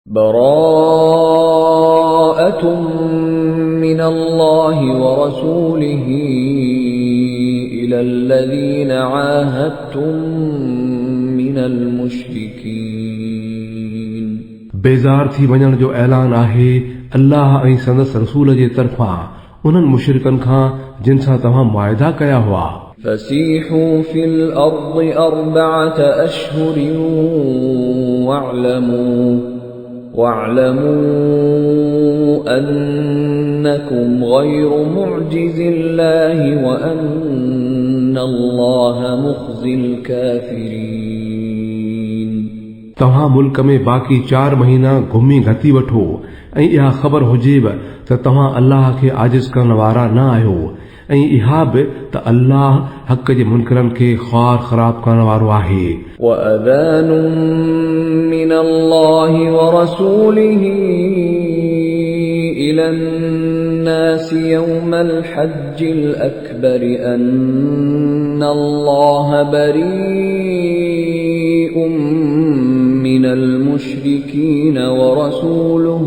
براءة من الله ورسوله إلى الذين عاهدتم من المشركين बेज़ार थी वञण जो ऐलान आहे अल्लाह ऐं संदसि रसूल जे तरफ़ां उन्हनि मुशरिकनि खां जिन सां तव्हां मुआहिदा कया हुआ। فسيحوا في الأرض 4 أشهر واعلموا أنكم غير معجز الله وأن الله مخزي الكافرين तव्हां मुल्क में बाक़ी 4 महीना घुमी घती वठो ऐं इहा ख़बर हुजेव त तव्हां अल्लाह खे आजिज़ करण वारा न आहियो ऐं इहा बि त अल्लाह हक़ जे मुनकरनि खे ख़्वार ख़राब करण वारो आहे। وأذان من الله ورسوله إلى الناس يوم الحج الأكبر أن الله بريء من المشركين ورسوله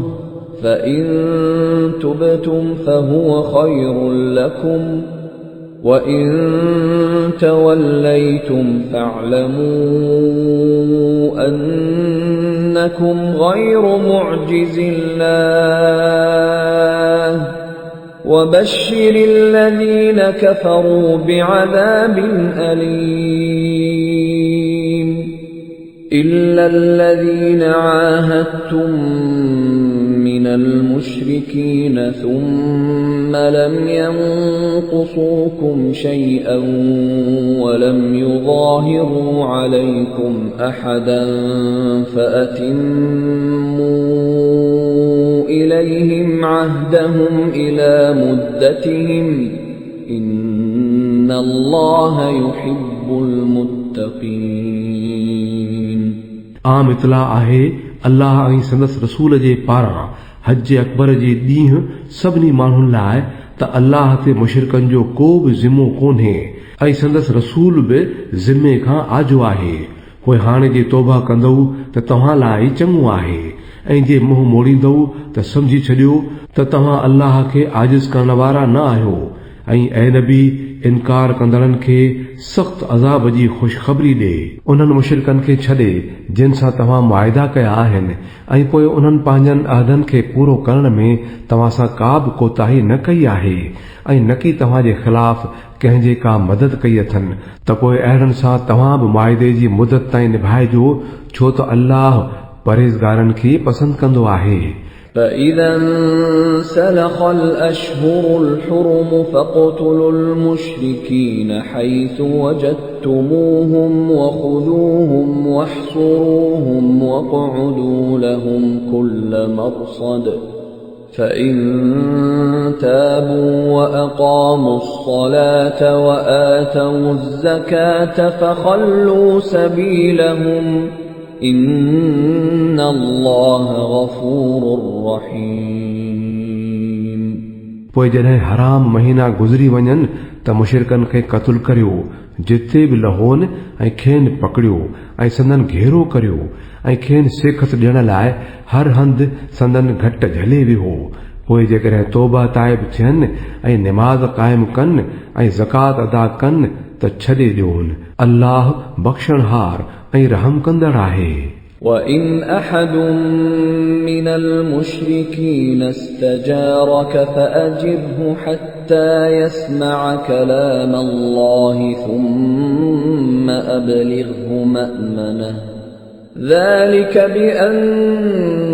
فإن تبتم فهو خير لكم وإن توليتم فاعلموا أنكم غير معجز الله وبشر الذين كفروا بعذاب أليم إلا الذين عاهدتم من المشركين ثم لم ينقصوكم شيئا ولم يظاهروا عليكم أحدا فأتموا إليهم عهدهم إلى مدتهم إن الله يحب المتقين आम इतला आहे अल्लाह ऐं संदसि रसूल जे पारां हज अकबर जे ॾींहुं सभिनी माण्हुनि लाइ त अल्लाह ते मुशरिकनि जो को बि ज़िम्मो कोन्हे ऐं संदसि रसूल बि ज़िम्मे खां आजो आहे। पोइ हाणे जे तौबा कंदव त तव्हां लाइ चङो आहे ऐं जे मुंहुं मोड़ींदव त समझी छॾियो त तव्हां अल्लाह खे आजिज़ करण वारा न आहियो ऐं ऐ नबी इनकार कंदड़नि खे सख़्त अज़ाब जी ख़ुशख़बरी ॾे। उन्हनि मुशरिकनि खे छॾे जिन सां तव्हां मुआहिदा कया आहिनि ऐं पोइ उन्हनि पंहिंजनि अहदनि खे पूरो करण में तव्हां सां का बि कोताही न कई आहे ऐं न की तव्हां जे ख़िलाफ़ कंहिंजे का मदद कई अथनि त पोइ अहिड़नि सां तव्हां बि मुआहिदे जी मुदत ताईं निभाइजो छो त अल्लाह परहेज़गारनि खे पसंदि कंदो आहे। فإذا انسلخ الأشهر الحرم فاقتلوا المشركين حيث وجدتموهم وخذوهم واحصروهم واقعدوا لهم كل مرصد فإن تابوا وأقاموا الصلاة وآتوا الزكاة فخلوا سبيلهم إن الله غفور رحيم पोइ जॾहिं हराम महीना गुज़री वञनि त मुशरिकनि खे क़त्ल करियो जिते बि लहोनि ऐं खेनि पकड़ियो ऐं संदन घेरो करियो ऐं खेनि सेखत ॾियण लाइ हर हंधि संदन घट झले वियो। पोइ जेकॾहिं तौबा ताइब थियनि ऐं निमाज़ क़ाइमु कनि ऐं ज़कात अदा कनि त छॾे ॾियोनि अल्लाह बख़्शणहार ऐं रहम कंदड़ आहे। وإن أحد من المشركين استجارك فأجره حتى يسمع كلام الله ثم أبلغه مأمنه ذلك بأنهم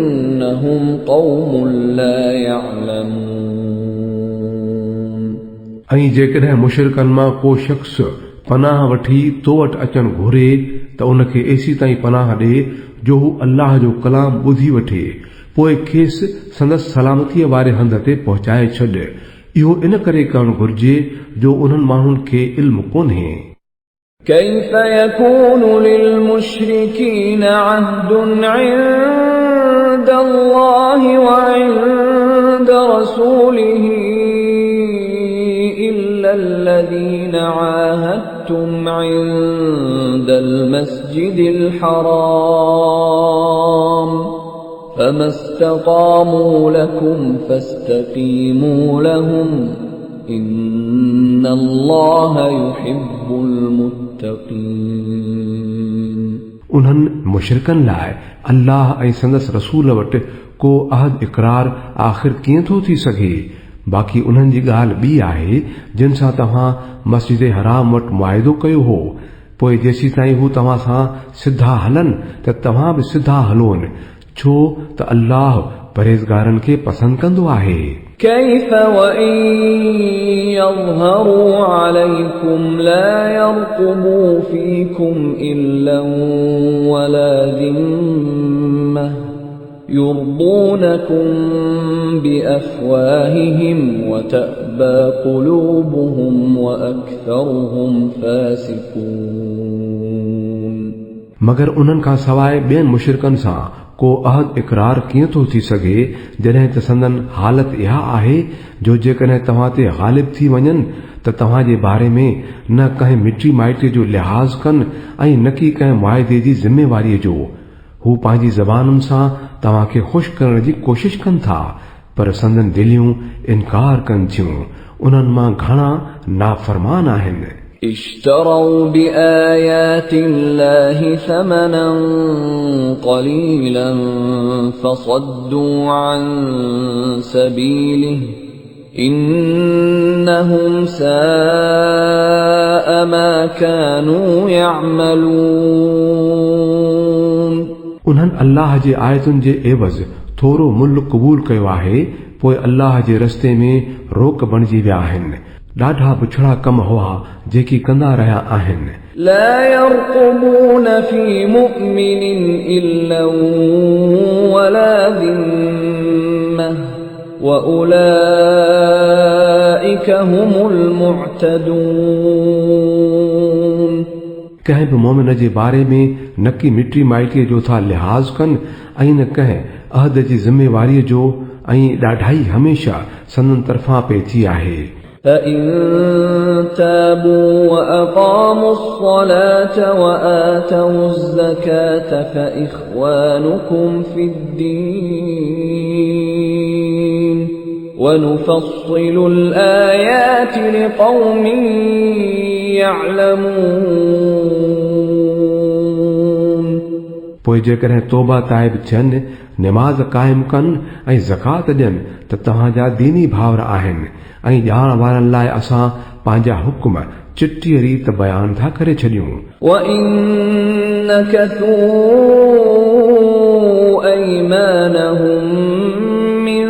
قوم لا يعلمون ऐं जेकॾहिं मुशरिकनि मां को शख़्स पनाह वठी तो वटि अचनि घुरे त उनखे एसी ताईं पनाह ॾे जो हू अल्लाह जो कलाम ॿुधी वठे पोइ खेसि संदसि सलामतीअ वारे हंध ते पहुचाए छॾ। इहो इन करे करणु घुर्जे जो उन्हनि माण्हुनि खे इल्मु कोन्हे। كيف يكون للمشركين عهد عند الله وعند رسوله إلا الذين عاهدتم عند المسجد الحرام فما استقاموا لكم فاستقيموا لهم إن الله يحب المتقين. उन्हनि मुशरिकनि लाइ अल्लाह ऐं संदसि रसूल वटि को अहद इक़रार आख़िर कीअं थो थी सघे? बाक़ी उन्हनि जी ॻाल्हि ॿी आहे जिन सां तव्हां मस्जिद हराम वटि मुआहिदो कयो हो। पोइ जेसी ताईं हू तव्हां सां सिधा हलनि त तव्हां बि सिधा हलोनि, छो त अल्लाह परहेज़गारनि खे पसंदि कंदो आहे। كيف وإن يظهروا عليكم لا يرقبوا فيكم إلا ولا ذمة يرضونكم بأفواههم وتأبى قلوبهم وأكثرهم فاسقون. मगर उन्हनि खां सवाइ ॿियनि मुशरिकनि सां को अहद इक़रार कीअं थो थी सघे जॾहिं त संदन हालत इहा आहे जो जेकॾहिं तव्हां ते ग़ालिब थी वञनि त तव्हां जे बारे में न कंहिं मिटी माइटे जो लिहाज़ कनि ऐं न की कंहिं मुआहिदे जी ज़िम्मेवारीअ जो। हू पंहिंजी ज़बानुनि सां तव्हां खे ख़ुशि करण जी कोशिश कनि था, पर संदन दिलियूं इनकार कनि थियूं। उन्हनि मां घणा नाफ़रमान आहिनि। اشتروا بآيات الله ثمنا قليلا فصدوا عن سبيله إنهم ساء ما كانوا يعملون. उन्हनि अल्लाह जे आयतुनि जे एवज़ थोरो मुल्क क़बूल कयो आहे, पोइ अल्लाह जे रस्ते में रोक बणिजी विया आहिनि। ॾाढा बुछड़ा कम हुआ जेकी कंदा रहिया आहिनि। لا يرقبون في مؤمن إلا ولا ذمة وأولئك هم المعتدون. कंहिं बि मोमिन जे बारे में न की मिटी माइटीअ जो था लिहाज़ कनि ऐं न कंहिं अहद जी ज़िम्मेवारीअ जो, ऐं ॾाढाई हमेशा संदन तरफ़ां पई थी आहे। فإن تابوا وأقاموا الصلاة وآتوا الزكاة فإخوانكم في الدين ونفصل الآيات لقوم يعلمون. पोइ जेकॾहिं तौबा ताइब थियनि, निमाज़ क़ाइमु कनि ऐं ज़कात ॾियनि त तव्हांजा दीनी भाउर आहिनि, ऐं ॼाण वारनि लाइ असां पंहिंजा हुक्म चिटीअ रीत बयान था करे छॾियूं। وَإِن نَكَثُوا أَيْمَانَهُم مِّن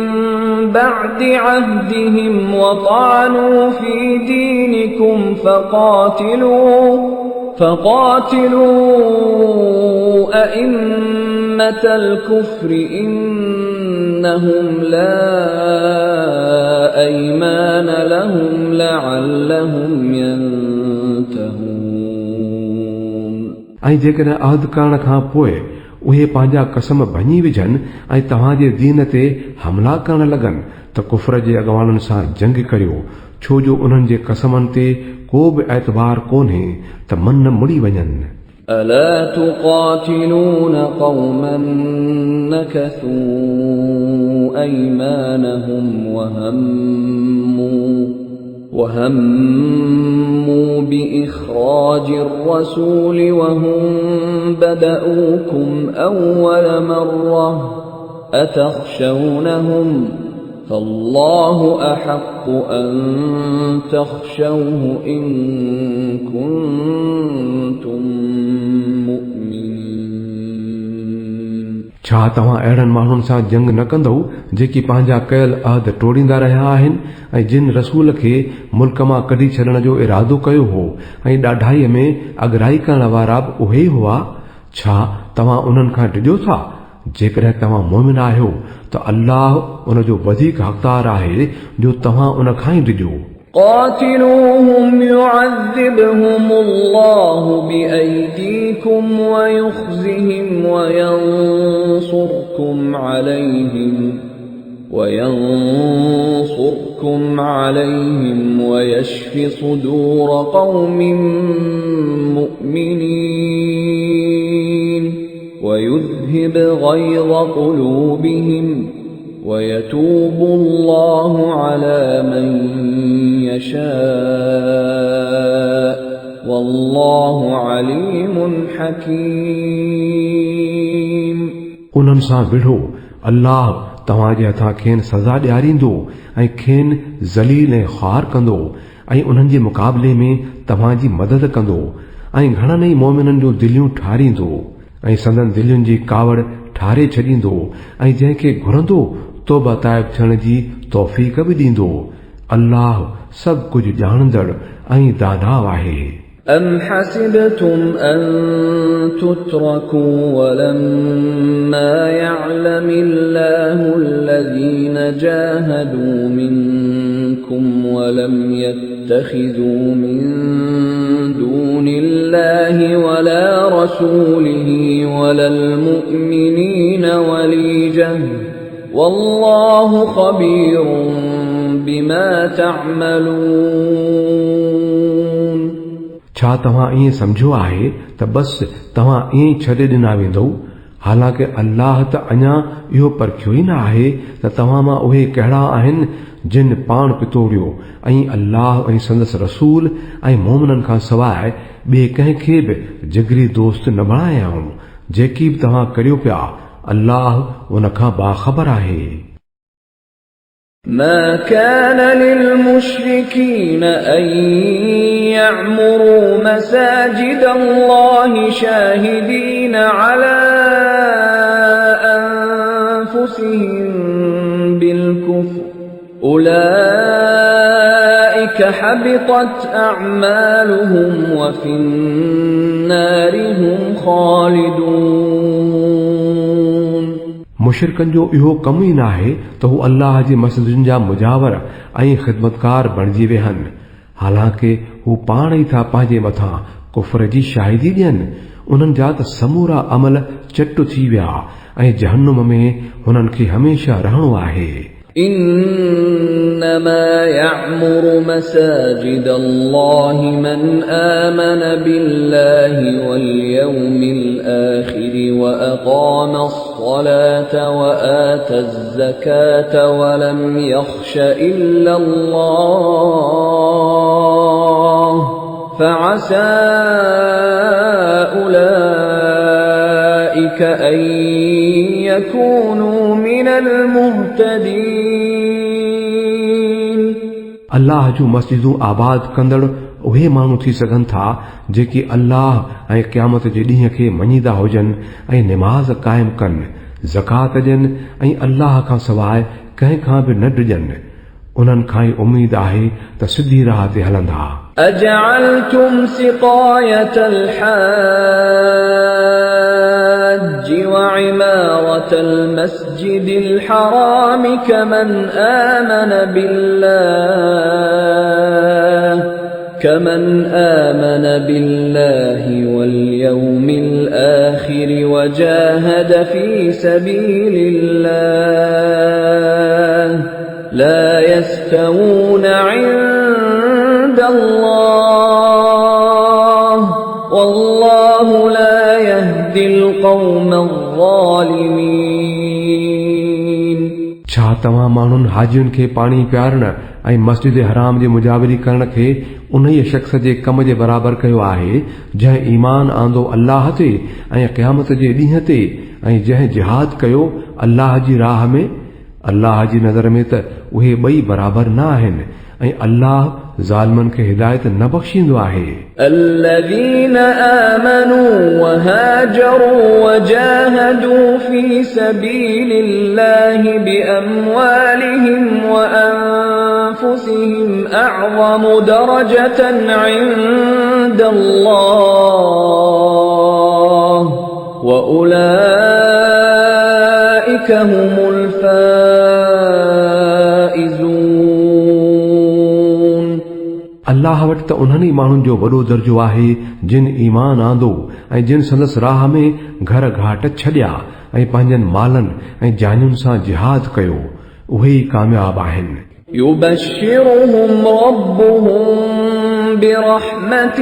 بَعْدِ عَهْدِهِمْ وَطَعَنُوا فِي دِينِكُمْ فقاتلوا أئمة الكفر إنهم لا أيمان لهم لعلهم ينتهون. ऐं जेकॾहिं अहद करण खां पोइ उहे पंहिंजा कसम भञी विझनि ऐं तव्हांजे दीन ते हमला करण लॻनि त कुफर जे अॻवाननि सां जंग करियो, छो जो उन्हनि जे कसमनि ते को बि एतबार कोन्हे त मन मुड़ी वञनि। ألا تقاتلون قوما نكثوا أيمانهم وهموا بإخراج الرسول وهم بدأوكم أول مرة أتخشونهم فالله أحق أن تخشوه إن كنتم مؤمنين. छा तव्हां अहिड़नि माण्हुनि सां जंग न कंदव जेकी पंहिंजा कयल अहद टोड़ींदा रहिया आहिनि ऐं जिन रसूल खे मुल्क मां कढी छॾण जो इरादो कयो हो ऐं ॾाढाईअ में अगराई करण वारा बि उहे हुआ? छा तव्हां उन्हनि खां डिॼो था? जेकॾहिं तव्हां मोमिन आहियो त अल्लाह उन जो वधीक हक़दार आहे जो तव्हां उन खां ई डिॼो। قاتلوهم يعذبهم الله بأيديكم ويخزهم وينصركم عليهم ويشف صدور قوم مؤمنين ويذهب ويذهب غيظ قلوبهم ويتوب الله على من يشاء والله عليم حكيم. उन्हनि सां विढ़ो, अल्लाह तव्हांजे हथां खेनि सज़ा ॾियारींदो ऐं खेनि ज़लील ऐं ख़्वार कंदो ऐं उन्हनि जे मुक़ाबले में तव्हांजी मदद कंदो ऐं घणनि ई मोमिननि जो दिलियूं ठारींदो ऐं संदन दिलियुनि जी कावड़ ठारे छॾींदो ऐं जंहिंखे घुरंदो तौबा ताइब थियण जी तौफ़ीक़ बि ॾींदो. अल्लाह सभु कुझु ॼाणंदड़ ऐं दानाव आहे. أم حسبتم أن تتركوا ولما يعلم الله الذين جاهدوا منكم ولم يتخذوا من دون الله ولا رسوله ولا المؤمنين وليجة والله خبير بما تعملون. छा तव्हां ईअं सम्झो आहे त बस तव्हां ईअं छॾे ॾिना वेंदो, हालांकि अल्लाह त अञा इहो परखियो ई न आहे त तव्हां मां उहे कहिड़ा आहिनि जिन पाण पितोड़ियो ऐं अल्लाह ऐं संदसि रसूल ऐं मोमिननि खां सवाइ ॿिए कंहिंखे बि जिगरी दोस्त न बणायाऊं. जेकी बि तव्हां करियो पिया, अल्लाह उन खां बाख़बर आहे. ما كان للمشركين أن يعمروا مساجد الله شاهدين على أنفسهم بالكفر أولئك حبطت أعمالهم وفي النار هم خالدون. मुशरिकनि जो इहो कम ई न आहे त हू अल्लाह जी मस्जिदुनि जा मुजावर ऐं ख़िदमतकार बणिजी वेहनि, हालांकि हू पाण ई था पंहिंजे मथां कुफर जी शाहिदी ॾियनि. उन्हनि जा त समूरा अमल चट थी विया ऐं जहन्नुम में हुननि खे हमेशह रहणो आहे. إنما يعمر مساجد الله من آمن بالله واليوم الآخر وأقام الصلاة وآتى الزكاة ولم يخش إلا الله فعسى أولئك أن يكونوا من المهتدين. अल्लाह जूं मस्जिदूं आबाद कंदड़ उहे माण्हू थी सघनि था जेकी अल्लाह ऐं क़यामत जे ॾींहं खे मञीदा हुजनि ऐं निमाज़ क़ाइमु कनि, ज़कात ॾियनि ऐं अल्लाह खां सवाइ कंहिं खां बि न ॾिजनि. उन्हनि खां ई उम्मीद आहे त सिधी राह ते हलंदा. أجعلتم سقاية الحاج وعمارة المسجد الحرام كمن آمن بالله واليوم الآخر وجاهد في سبيل الله لا يستوون عند الله والله لا يهدي القوم الظالمين. छा तव्हां माण्हुनि हाजियुनि खे पाणी पियारण ऐं मस्जिद हराम जी मुजावरी करण खे उन ई शख़्स जे कम जे बराबरि कयो आहे जंहिं ईमान आंदो अल्लाह ते ऐं क़यामत जे ॾींहं ते ऐं जंहिं जिहाद कयो अल्लाह जी राह में? अल्लाह जी नज़र में त उहे ॿई बराबरि न आहिनि ऐं अल्लाह ज़ालिमनि खे हिदायत न बख़्शींदो आहे. الذين آمنوا وهاجروا وجاهدوا في سبيل الله بأموالهم وأنفسهم أعظم درجة عند الله وأولئك هم الفائزون. अल्लाह वटि त उन्हनि ई माण्हुनि जो वॾो दर्जो आहे जिन ईमान आंदो ऐं जिन संदसि राह में घर घाट छॾिया ऐं पंहिंजनि मालनि ऐं जानियुनि सां जिहाद कयो, उहे ई कामयाब आहिनि. يبشرهم ربهم برحمة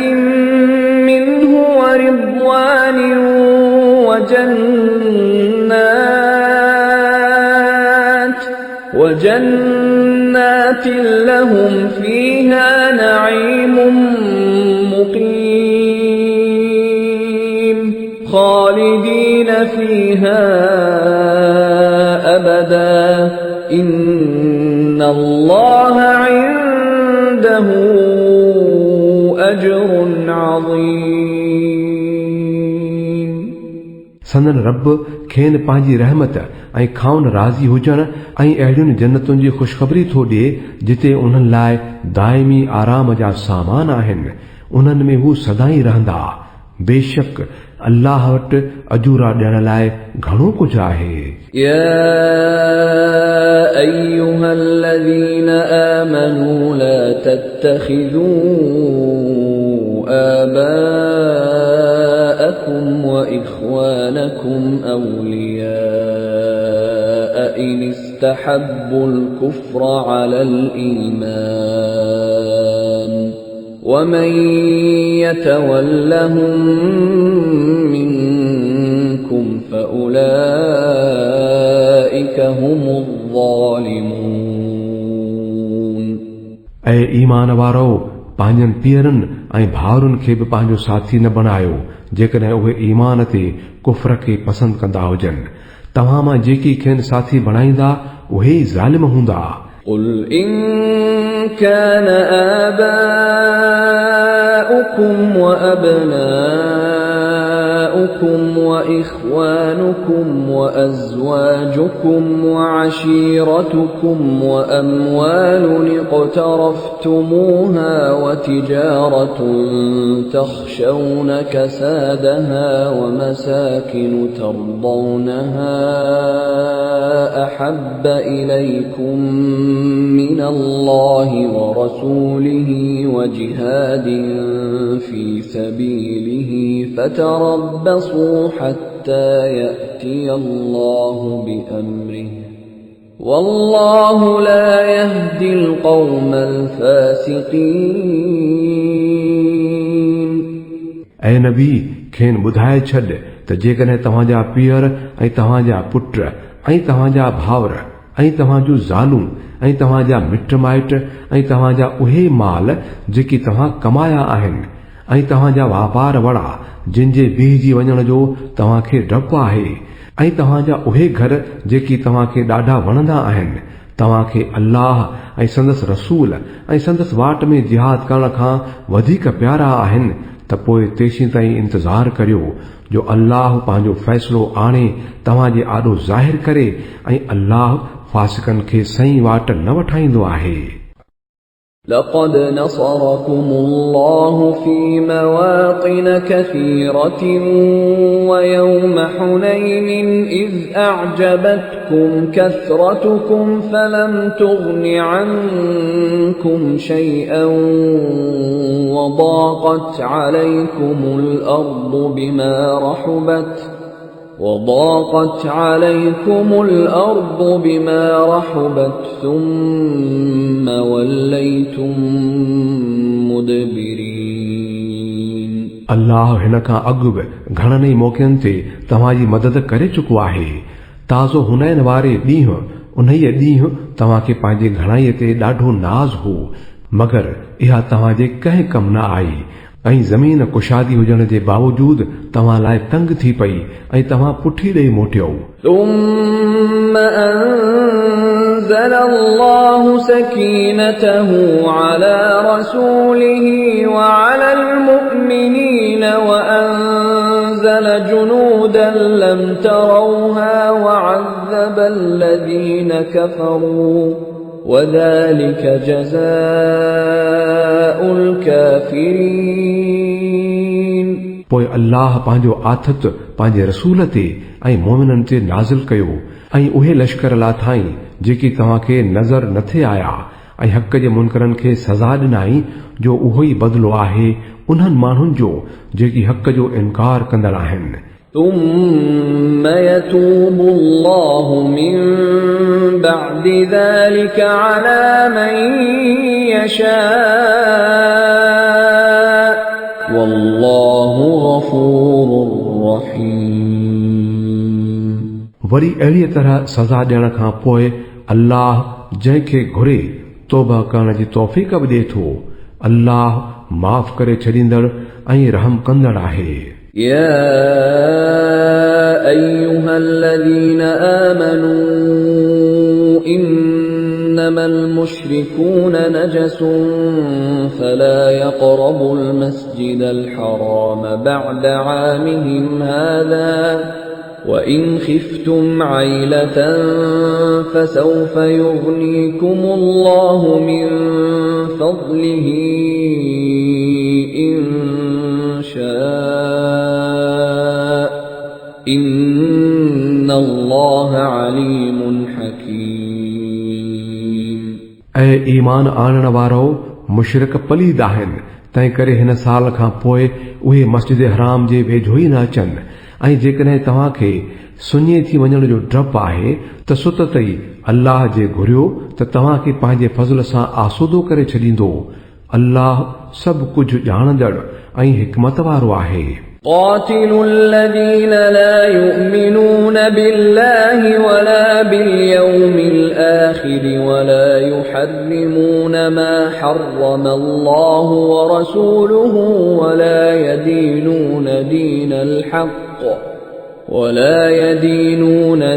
منه ورضوان وجنات وجنات لهم فيها نعيم مقيم خالدين فيها أبدا إن الله عنده أجر عظيم संदन रब खेन पंहिंजी रहमत ऐं खाउन राज़ी हुजण ऐं अहिड़ियुनि जन्नतुनि जी ख़ुशख़बरी थो ॾिए जिते उन्हनि लाइ दाइमी आराम जा सामान आहिनि उन्हनि में हू सदाई रहंदा बेशक अल्लाह वटि अजूरा ॾियण लाइ घणो कुझु आहे يا أيها الذين آمنوا لا تتخذوا آباءكم وإخوانكم أولياء إن استحبوا الكفر على الإيمان ومن يتولهم منكم فأولئك هم الظالمون ऐं ईमान वारो पंहिंजनि पीअरनि ऐं भाउरनि खे बि पंहिंजो साथी न बणायो जेकॾहिं उहे ईमान ते कुफ्र खे पसंदि कंदा हुजनि तव्हां मां जेकी खेनि साथी बणाईंदा उहे ई ज़ालिम हूंदा قل إن كان آباؤكم وأبناؤكم وإخوانكم وأزواجكم وعشيرتكم وأموال اقترفتموها وتجارة تخشون كسادها ومساكن ترضونها أحب إليكم من الله ورسوله وجهاد في سبيله فتربصوا حتى يأتي الله بأمره والله لا يهدي القوم الفاسقين ऐं नबी खेनि ॿुधाए छॾ त जेकॾहिं तव्हांजा पीअर ऐं तव्हांजा पुट ऐं तव्हांजा भाउर ऐं तव्हांजूं ज़ालूं ऐं तव्हांजा मिट माइट ऐं तव्हांजा उहे माल जेकी तव्हां कमाया आहिनि ऐं तव्हांजा वापार वड़ा जिन जे बीहजी वञण जो तव्हांखे डपु आहे ऐं तव्हांजा उहे घर जेकी तव्हांखे ॾाढा वणंदा आहिनि तव्हांखे अल्लाह ऐं संदसि रसूल ऐं संदसि वाट में जिहाद करण खां वधीक प्यारा आहिनि त पोइ तेसीं ताईं इंतज़ार करियो जो अल्लाह पंहिंजो फ़ैसिलो आणे तव्हांजे आॾो ज़ाहिर करे ऐं अल्लाह फासिकनि खे सही वाट न वठाईंदो आहे لقد نصركم الله في مواطن كثيرة ويوم حنين إذ أعجبتكم كثرتكم فلم تغن عنكم شيئا وضاقت عليكم الأرض بما رحبت ثم وليتم مدبرين अल्लाह हिन खां अॻु बि घणनि ई मौक़नि ते तव्हांजी मदद करे चुको आहे ताज़ो हुनैन वारे ॾींहुं उन्हीअ ॾींहुं तव्हांखे पंहिंजे घणाईअ ते ॾाढो नाज़ हो मगर इहा तव्हांजे कंहिं कम न आई ऐं ज़मीन कुशादी हुजण जे बावजूद तव्हां लाइ तंग थी पई ऐं तव्हां पुठी ॾेई मोटियो ثم أنزل الله سكينته على رسوله وعلى المؤمنين وأنزل جنودا لم تروها وعذب الذين كفروا وذلك جزاء الكافرين पोइ अल्लाह पंहिंजो आथत पंहिंजे रसूल ते ऐं मोमिननि ते नाज़िल कयो ऐं उहे लश्कर लाथाई जेकी तव्हांखे नज़र न थे आया ऐं हक़ जे मुनकरनि खे सज़ा ॾिनाई जो उहो ई बदिलो आहे उन्हनि माण्हुनि जो जेकी हक़ जो इनकार कंदड़ आहिनि ثم يتوب الله من بعد ذلك على من يشاء والله غفور رحيم वरी अहिड़ीअ तरह सज़ा ॾियण खां पोइ अल्लाह जंहिंखे घुरे तौबा करण जी तौफ़ीक़ बि ॾिए थो। अल्लाह माफ़ करे छॾींदड़ ऐं रहम कंदड़ आहे। يا أيها الذين آمنوا إنما المشركون نجس فلا يقربوا المسجد الحرام بعد عامهم هذا وإن خفتم عيلة فسوف يغنيكم الله من فضله إن شاء إن الله عليم حكيم। ऐं ईमान आणण वारो मुशरिक पलीद आहिनि, तंहिं करे हिन साल खां पोइ उहे मस्जिद हराम जे वेझो ई न अचनि। ऐं जेकॾहिं तव्हांखे सुञे थी वञण जो डपु आहे त सुत तई अल्लाह जे घुरियो त तव्हांखे पंहिंजे फज़ल सां आसूदो करे छॾींदो। अल्लाह सभु कुझु ॼाणंदड़ ऐं हिकमत वारो आहे। قاتلوا الذين لا يؤمنون بالله ولا باليوم الآخر ولا يحرمون ما حرم الله ورسوله ولا يدينون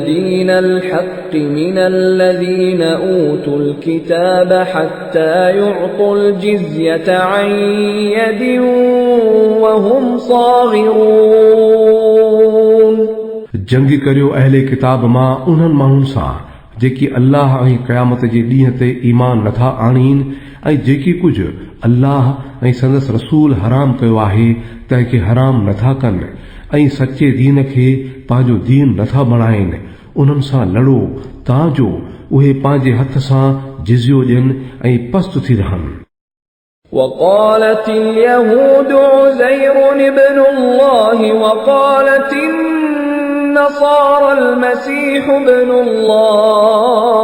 دين الحق من الذين أوتوا الكتاب حتى يعطوا الجزية عن يد وهم صاغرون। जंगी करियो अहले किताब मां उन्हनि माण्हुनि सां जेकी अल्लाह ऐं क़यामत जे ॾींहं ते ईमान नथा आणीनि ऐं जेकी कुझु अल्लाह ऐं संदसि रसूल हराम कयो आहे तंहिंखे हराम नथा कनि ऐं सचे दीन खे पंहिंजो दीन नथा बणाइनि। उन्हनि सां लड़ो ताजो उहे पंहिंजे हथ सां जिज़ियो ॾियनि ऐं पस्त थी रहनि। وقالت اليهود عزير ابن الله وقالت النصارى المسيح ابن الله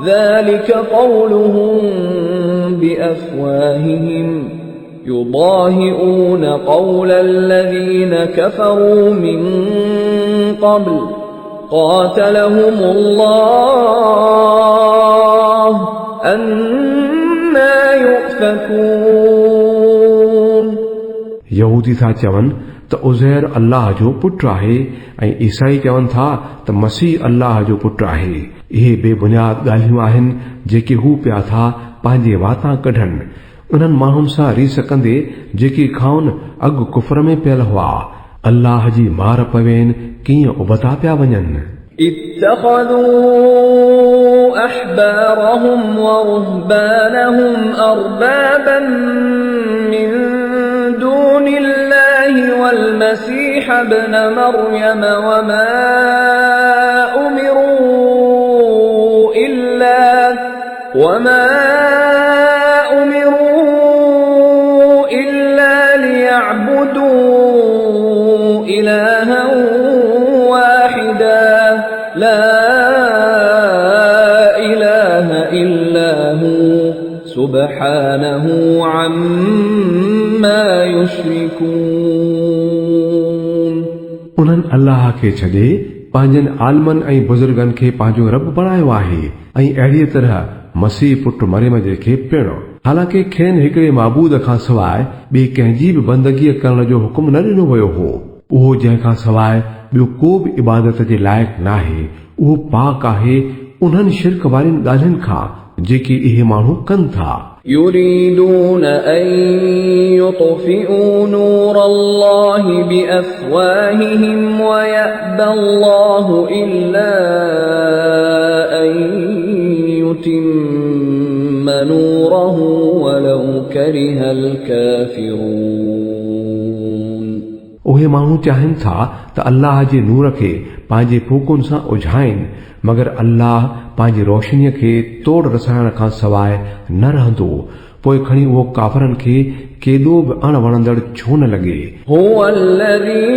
ذلك قولهم بأفواههم يضاهئون قول الذين كفروا من قبل قاتلهم الله أنا يؤفكون। यहूदी था चवनि त उज़ैर अल्लाह जो पुटु आहे ऐं ईसाई चवनि था त मसीह अल्लाह जो पुटु आहे। इहे बेबुनियाद ॻाल्हियूं आहिनि जेके हू पिया था पंहिंजे वाता कढनि। उन्हनि माण्हुनि सां रीस कंदे जेके खाउनि अॻु कुफर में पियल हुआ। अल्लाह जी मार पवेनि कीअं उबता पिया वञनि। اتخذوا أحبارهم ورهبانهم أربابا من دون الله والمسيح ابن مريم وما أمروا إلا ليعبدوا إلها واحدا لا إله إلا هو سبحانه عما يشركون। उन्हनि अल्लाह खे छॾे पंहिंजनि आलमनि ऐं बुज़ुर्गनि खे पंहिंजो रब बणायो आहे ऐं अहिड़ीअ तरह मसीह पुट मरियम जे खे पिणु। हालांकि खेनि हिकिड़े माबूद खां सवाइ ॿिए कंहिंजी बि बंदगीअ करण जो हुकुम न ॾिनो वियो हो। उहो जंहिंखां सवाइ ॿियो को बि इबादत जे लाइक़ नाहे। उहो पाक आहे उन्हनि शिरक वारियुनि ॻाल्हियुनि खां जेके इहे माण्हू कनि था। يريدون أن يطفئوا نور الله بأفواههم ويأبى الله إلا أن يتم نوره ولو كره الكافرون। उहे माण्हू चाहिनि था त अल्लाह जे नूर खे पंहिंजे फूकुनि सां उझाइनि, मगर अल्लाह पंहिंजी रोशनीअ खे तोड़ रसाइण खां सवाइ न रहंदो। पोइ खणी उहो काफ़रनि खे केॾो बि अणवणंदड़ छो न लॻे। هو الذي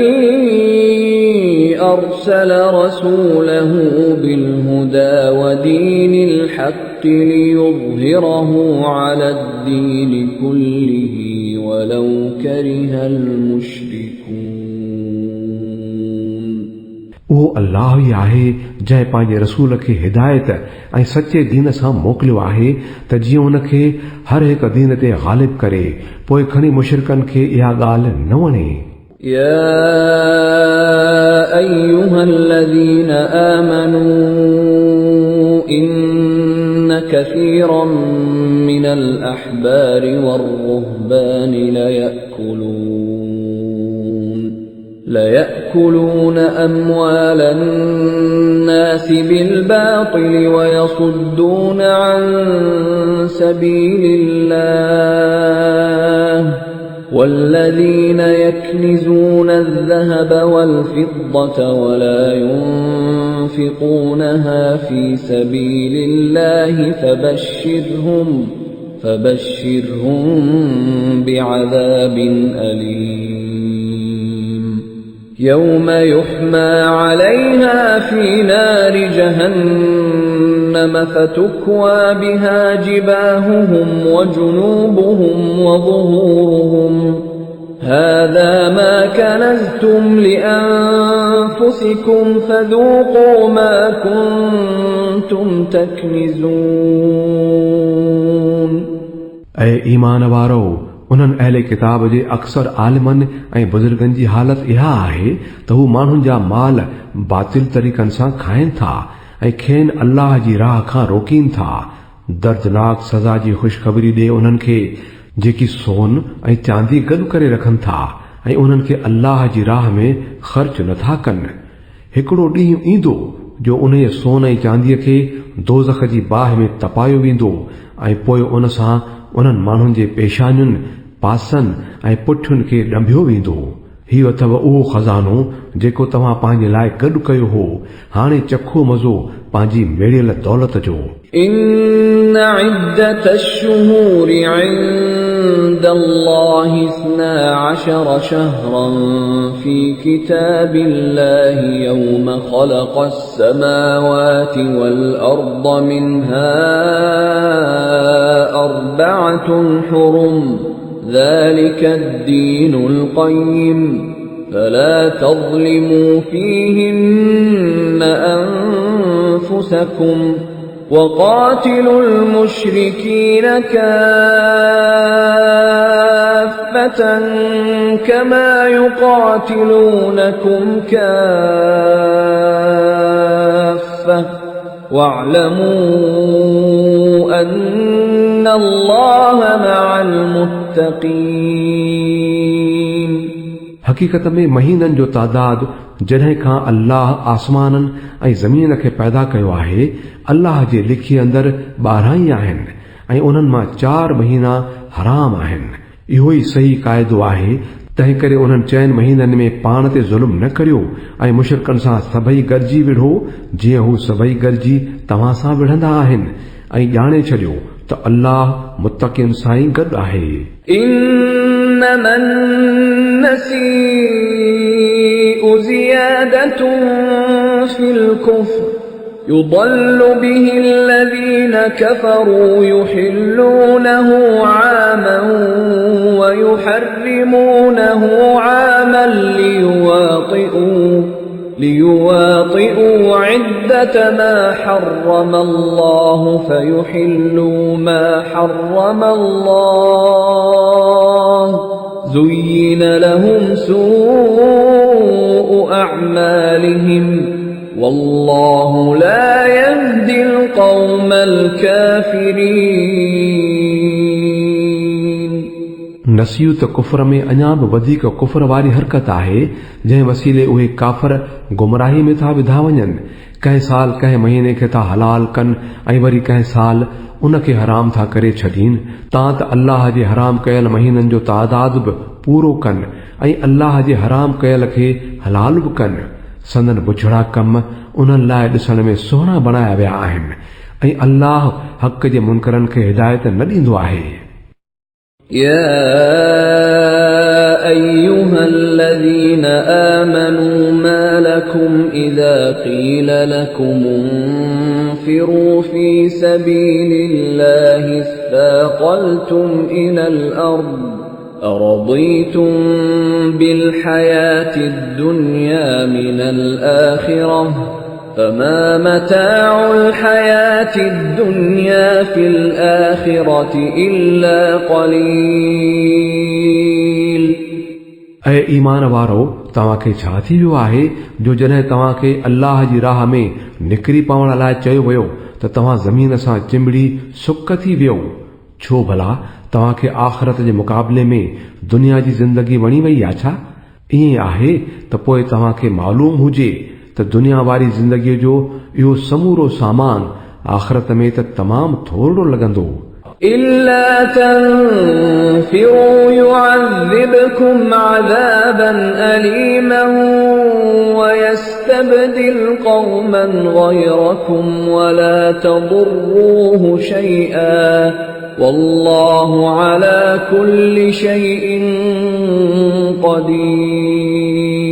أرسل رسوله بالهدى ودين الحق ليظهره على الدين كله ولو كره المشركون। उहो अल्लाह ई आहे जंहिं पंहिंजे रसूल खे हिदायत ऐं सचे दीन सां मोकिलियो आहे त जीअं उनखे हर हिक दीन ते ग़ालिब करे। पोइ खणी मुशरिकनि खे इहा ॻाल्हि न वणे। يا أيها الذين آمنوا إن كثيرا من الأحبار والرهبان ليأكلون أموال الناس بالباطل ويصدون عن سبيل الله والذين يكنزون الذهب والفضة ولا ينفقونها في سبيل الله فبشرهم بعذاب أليم يوم يحمى عليها في نار جهنم فتكوى بها جباههم وجنوبهم وظهورهم هذا ما كنزتم لأنفسكم فذوقوا ما كنتم تكنزون ऐं ईमान वारो उन्हनि अहले किताब जे अक्सर आलिमनि ऐं बुज़ुर्गनि जी हालत इहा आहे त हू माण्हुनि जा माल बातिल तरीक़नि सां खाइनि था ऐं खेनि अल्लाह जी राह खां रोकीनि था। दर्दनाक सज़ा जी ख़ुशख़बरी ॾे उन्हनि खे जेकी सोन ऐं चांदी गॾु करे रखनि था ऐं उन्हनि खे अल्लाह जी राह में ख़र्च नथा कनि। हिकिड़ो ॾींहुं ईंदो जो उन सोन ऐं चांदीअ खे दोज़ख जी बाहि में तपायो वेंदो ऐं पोइ उन सां उन्हनि माण्हुनि जे पेशानियुनि पासनि ऐं पुठियुनि खे ॾंभियो वेंदो। हीउ अथव उहो खज़ानो जेको तव्हां पंहिंजे लाइ गॾु कयो हो। हाणे चखो मज़ो पंहिंजी मेड़ियल दौलत जो। إن عدة الشهور عند الله 12 شهرا في كتاب الله يوم خلق السماوات والأرض منها 4 حرم ذلك الدين القيم فلا تظلموا فيهن أنفسكم وقاتلوا المشركين كافة كما يقاتلونكم كافة واعلموا أن الله مع المتقين हक़ीक़त में महीननि जो तादाद जॾहिं खां अल्लाह आसमाननि ऐं ज़मीन खे पैदा कयो आहे अल्लाह जे लिखी अंदरि 12 ई आहिनि ऐं उन्हनि मां 4 महीना हराम आहिनि। इहो ई सही क़ाइदो आहे। तंहिं करे उन्हनि 4 महीननि में पाण ते ज़ुल्म न करियो ऐं मुशरिकनि सां सभई गॾिजी विढ़ो जीअं हू सभई गॾिजी तव्हां सां विढ़ंदा आहिनि ऐं ॼाणे छॾियो त अल्लाह मुत्तक़ियुनि सां ई गॾु आहे। إنما النسيء زيادة في الكفر يضل به الذين كفروا يحلونه عاما ويحرمونه عاما ليواطئوا عدة ما حرم الله فيحلوا ما حرم الله زين لهم سوء أعمالهم والله لا يهدي القوم الكافرين नसीयत कुफर में अञा बि वधीक कुफर वारी हरकत आहे जंहिं वसीले उहे काफ़र गुमराही में था विधा वञनि। कंहिं साल कंहिं महीने खे था हलाल कनि ऐं वरी कंहिं साल उन खे हराम था करे छॾीनि तां त अल्लाह जे हराम कयल महीननि जो तादाद बि पूरो कनि ऐं अल्लाह जे हराम कयल खे हलाल बि कनि। संदन बुछड़ा कम उन्हनि लाइ ॾिसण में सुहिणा बणाया विया आहिनि ऐं अल्लाह हक़ जे मुनकरनि खे हिदायत न ॾींदो आहे। يا أيها الذين آمنوا ما لكم إذا قيل لكم انفروا في سبيل الله اثاقلتم إلى الأرض أرضيتم بالحياة الدنيا من الآخرة فما متاع الحياة الدنيا في الآخرة إلا قليل. ऐं ईमान वारो तव्हांखे छा थी वियो आहे जो जॾहिं तव्हांखे अल्लाह जी राह में निकिरी पवण लाइ चयो वियो त तव्हां ज़मीन सां चिंबड़ी सुक थी वियो? छो भला तव्हांखे आख़िरत जे मुक़ाबले में दुनिया जी ज़िंदगी वणी वई आहे छा? ईअं आहे त पोइ तव्हांखे मालूम हुजे त दुनिया वारी ज़िंदगीअ जो इहो समूरो सामान आख़िरत में त तमामु थोरो लॻंदो. إلا تنفروا يعذبكم عذابا أليما ويستبدل قوما غيركم ولا تضروه شيئا والله على كل شيء قدير.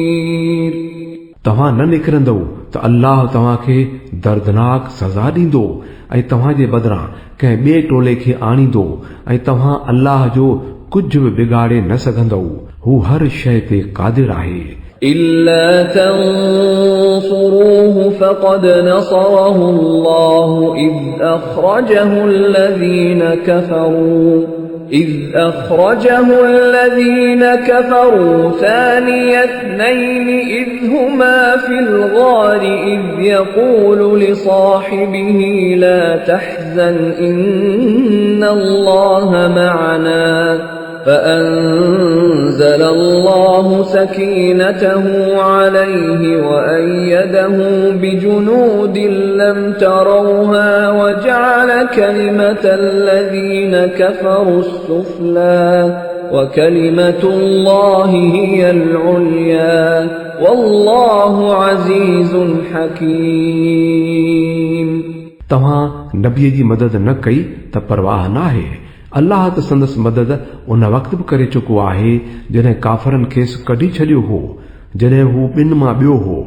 तव्हां न निकिरंदव त अल्लाह तव्हांखे दर्दनाक सज़ा ॾींदो ऐं तव्हांजे बदिरां कंहिं ॿिए टोले खे आणींदो ऐं तव्हां अल्लाह जो कुझु बि बिगाड़े न सघंदव. हू हर शइ ते क़ादिर आहे. إلا تنصروه فقد نصره الله إذ أخرجه الذين كفروا ثاني اثنين إذ هما في الغار إذ يقول لصاحبه لا تحزن إن الله معنا فأنزل الله سكينته عليه وأيده بجنود لم تروها وجعل كلمة الذين كفروا السفلى وكلمة الله هي العليا والله عزيز حكيم. तव्हां नबीअ जी मदद न कई त परवाह नाहे. अल्लाह त संदसि मदद उन वक़्त बि करे चुको आहे जॾहिं काफ़रनि खेसि कढी छॾियो हो, जॾहिं हू ॿिनि मां ॿियो हो,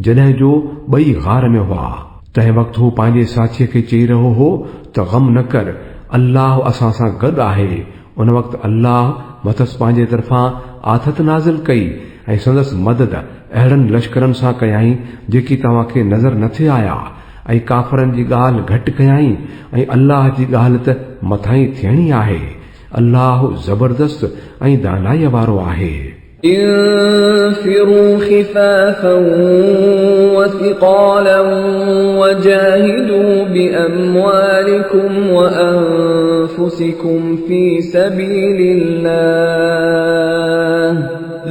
जॾहिं जो ॿई गार में हुआ. तंहिं वक़्तु हू पंहिंजे साथीअ खे चई रहियो हो त ग़म न कर, अल्लाह असां सां गॾु आहे. उन वक़्तु अल्लाह मथसि पंहिंजे तरफ़ां आथत नाज़िल कई ऐं संदसि मदद अहिड़नि लश्करनि सां कयाई जेकी तव्हांखे नज़र न थे आया ऐं काफ़रनि जी ॻाल्हि घटि कयाई ऐं अल्लाह जी ॻाल्हि त मथां ई थियणी आहे. अल्लाह ज़बरदस्त ऐं दानाईअ वारो आहे. انفروا خفافا وثقالا وجاهدوا بأموالكم وأنفسكم في سبيل الله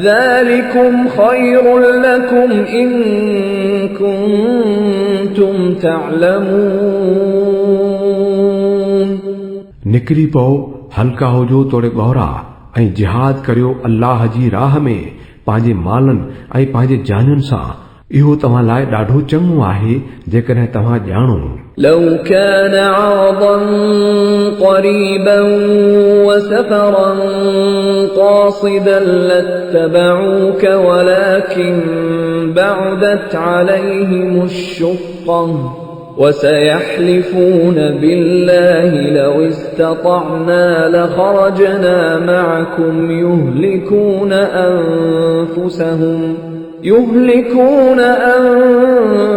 ذلكم خير لكم إن كنتم تعلمون. निकिरी पओ, हल्का हुजो तोड़े ॻौरा ऐं जिहाद करियो अल्लाह जी राह में पंहिंजे मालनि ऐं पंहिंजे जानियुनि सां. इहो तव्हां लाइ ॾाढो चङो आहे जेकॾहिं तव्हां ॼाणो. لو كان عرضا قريبا وسفرا قاصدا لاتبعوك ولكن بعدت عليهم الشقة وسيحلفون بالله لو استطعنا لخرجنا معكم يهلكون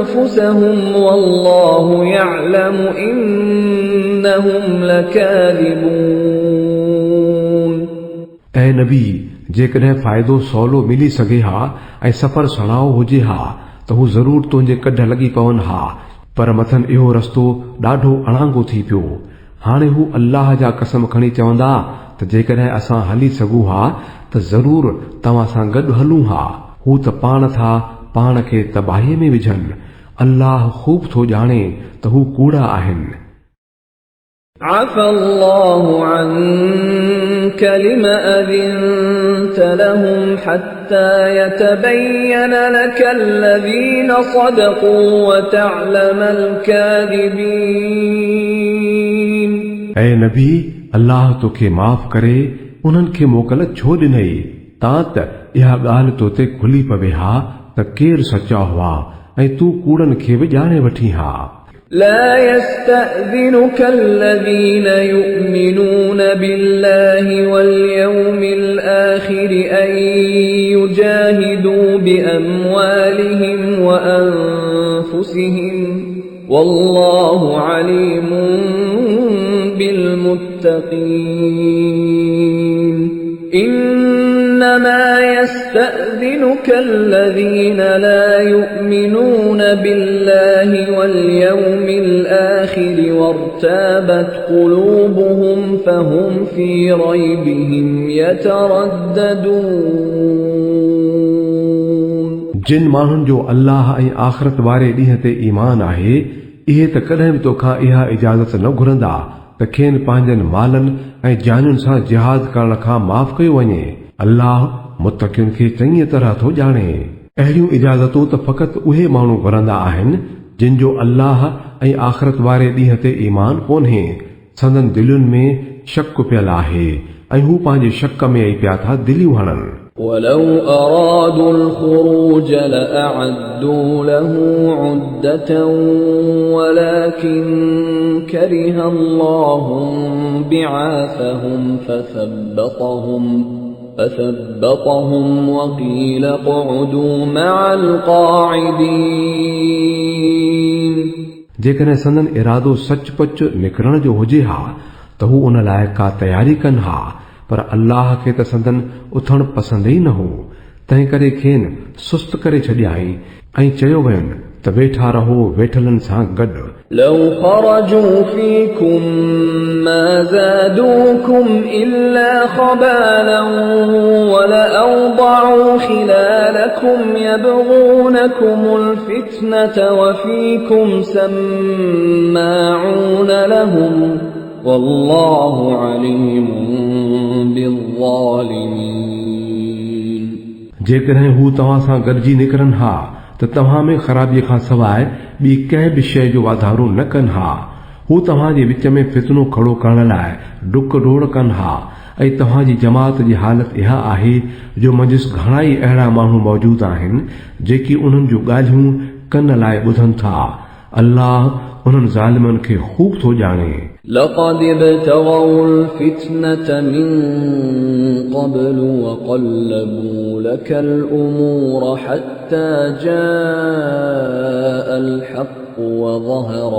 أنفسهم والله يعلم إنهم لكاذبون. ऐं नबी, जेकॾहिं फ़ाइदो सवलो मिली सघे हा ऐं सफ़र सणाओ हुजे हा त हू ज़रूर तुंहिंजे कढ लॻी पवनि हा, पर मथनि इहो रस्तो ॾाढो अणांगो थी पियो. हाणे हू अल्लाह जा कसम खणी चवंदा त जेकॾहिं असां हली सघूं हा त ज़रूर तव्हां सां गॾु हलूं हा. हू त पाण था पाण खे तबाहीअ में विझनि. अल्लाह ख़ूब थो ॼाणे त हू कूड़ा आहिनि. عفى الله عنك لم أذنت لهم حتى يتبين لك الذين صدقوا وتعلم الكاذبين. ऐं नबी, अल्लाह तोखे माफ़ करे उन्हनि खे मोकल छो ॾिनई तां त इहा ॻाल्हि तोते खुली पवे हा त केरु सचा हुआ ऐं तूं कूड़नि खे बि ॼाणे वठी हा. لا يستأذنك الذين يؤمنون بالله واليوم الآخر أن يجاهدوا بأموالهم وأنفسهم والله عليم بالمتقين إنما يستأذنك الذين لا يؤمنون بالله واليوم الآخر وارتابت قلوبهم فهم في ريبهم يترددون जिन माण्हुनि जो अल्लाह ऐं आख़िरत वारे ॾींहं ते ईमान आहे इहे त कॾहिं बि तोखां इहा इजाज़त न घुरंदा त खेनि पंहिंजनि मालनि ऐं जानुनि सां जिहाद करण खां माफ़ कयो वञे। अल्लाह मुतक़ियुनि खे चङी तरह थो ॼाणे। अहिड़ियूं इजाज़तूं त फ़क़ति उहे माण्हू घुरंदा आहिनि जिन जो अल्लाह ऐं आख़िरत वारे ॾींहं ते ईमान कोन्हे, संदन दिलुनि में शक पियल आहे ऐं हू पंहिंजे शक में ई पिया था दिलियूं हणनि। ولو أرادوا الخروج لأعدوا له عدة ولكن كره الله بعاثهم فثبطهم وقيل اقعدوا مع القاعدين जेकॾहिं संदन इरादो सचपच निकिरण जो हुजे हा त हू उन लाइ का तयारी कनि हा, पर अल्लाह खे त संदन उथण पसंदि ई न हो, तंहिं करे खेनि सुस्त करे छॾियाई ऐं चयो वयुनि त वेठा रहो वेठलनि सां गॾु। لو خرجوا فيكم ما زادوكم إلا خبالا ولأوضعوا خلالكم يبغونكم الفتنة وفيكم سماعون لهم والله عليم بالظالمين जेकॾहिं हू तव्हां सां गॾिजी निकिरनि हा त तव्हां में ख़राबीअ खां सवाइ ॿी कंहिं बि शइ जो वाधारो न कनि हा। हू तव्हांजे विच में फितनो खड़ो करण लाइ डुक डोड़ कनि हा ऐं तव्हांजी जमात जी हालत इहा आहे जो मंझि घणा ई अहिड़ा माण्हू मौजूद आहिनि जेकी उन्हनि जूं ॻाल्हियूं कन लाइ ॿुधनि था। अल्लाह उन्हनि ज़ालिमनि खे खूब थो ॼाणे। لقد ابتغوا الفتنة من قبل وقلبوا لك الأمور حتى جاء الحق وظهر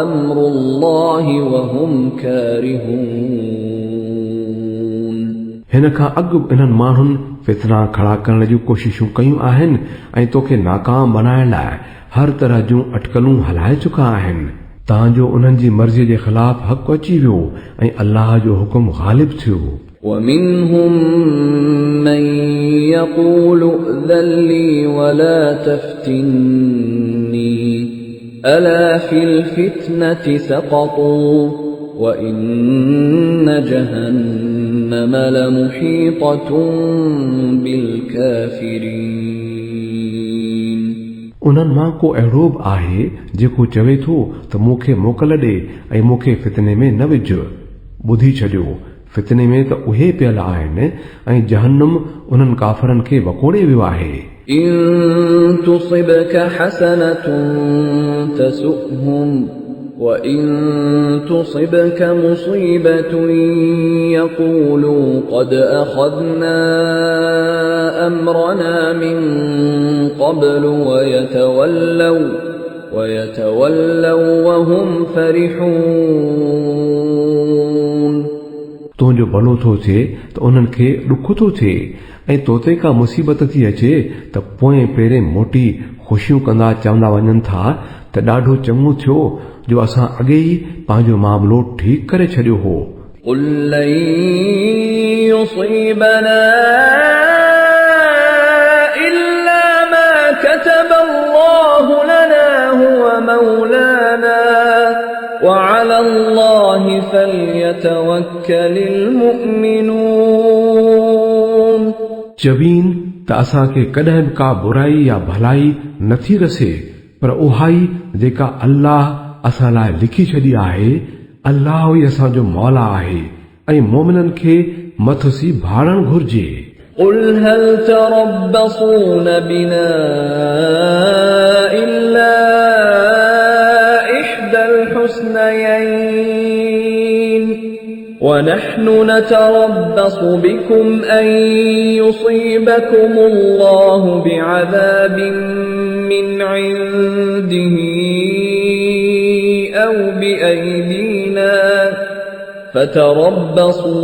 أمر الله وهم كارهون हिन खां अॻु इन्हनि माण्हुनि फितना खड़ा करण जूं कोशिशूं कयूं आहिनि ऐं तोखे नाकाम बनाइण लाइ हर तरह जूं अटकलूं हलाए चुका आहिनि तांजो उन्हनि जी मर्ज़ीअ जे ख़िलाफ़ हक़ अची वियो ऐं अल्लाह जो हुकुम ग़ालिब थियो। ومنهم من يقول ائذن لي ولا تفتني ألا في الفتنة سقطوا وإن جهنم لمحيطة بالكافرين उन्हनि मां को अहिड़ो बि आहे जेको चवे थो त मूंखे मोकल ॾे ऐं मूंखे फितने में न विझ। ॿुधी छॾियो, फितने में त उहे पियल आहिनि ऐं जहन्नम उन्हनि काफ़रनि खे वकोड़े वियो आहे। إن تصبك حسنة تسؤهم وإن تصبك مصيبة يقولوا قد أخذنا أمرنا من قبل ويتولوا وهم فرحون तुंहिंजो भलो थो थिए त उन्हनि खे ॾुख थो थिए ऐं तोते का मुसीबत थी अचे त पोइ पहिरें मोटी ख़ुशियूं कंदा चवंदा वञनि था त ॾाढो चङो थियो जो असां अॻे ई पंहिंजो मामलो ठीकु करे छॾियो हो। قل لن يصيبنا إلا ما كتب الله لنا هو مولانا وعلى الله فليتوكل المؤمنون चवीन त असांखे कॾहिं बि का बुराई या भलाई नथी रसे पर उहाई जेका अल्लाह असां लाइ लिखी छॾी आहे। अल्लाह ई असांजो मौला आहे ऐं मोमिननि खे मथसी भाड़न घुर्जे। قل هل تربصون بنا إلا إحدى الحسنيين ونحن نتربص بكم أن يصيبكم الله بعذاب من عنده أو بأيدينا فتربصوا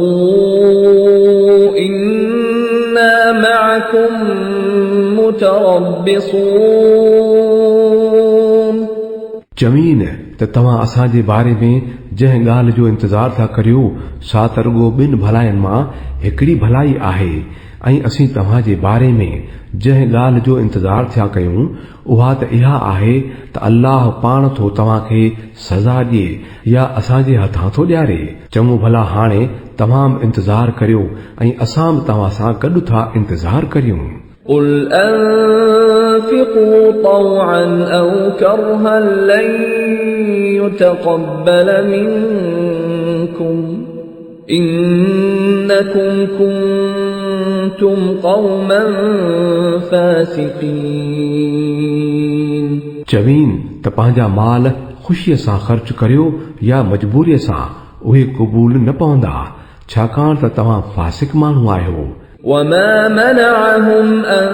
إنا معكم متربصون जमीन त तव्हां असांजे बारे में जंहिं ॻाल्हि जो इंतज़ार था करियो सा त रुॻो ॿिनि भलाइनि मां हिकिड़ी भलाई आहे ऐं असीं तव्हांजे बारे में जंहिं ॻाल्हि जो इंतज़ार थिया कयूं उहा त इहा आहे त अल्लाह पाण थो तव्हांखे सज़ा ॾिए या असांजे हथां थो ॾियारे। चङो भला हाणे तमामु इंतज़ार करियो ऐं असां बि तव्हां सां गॾु था इंतज़ार करियूं। قل أنفقوا طوعا أو كرها لن يتقبل منكم إنكم كنتم قوما فاسقين चवीन त पंहिंजा माल ख़ुशीअ सां ख़र्च करियो या मजबूरीअ सां उहे क़बूल न पवंदा छाकाणि त तव्हां फासिक माण्हू आहियो। وما منعهم أن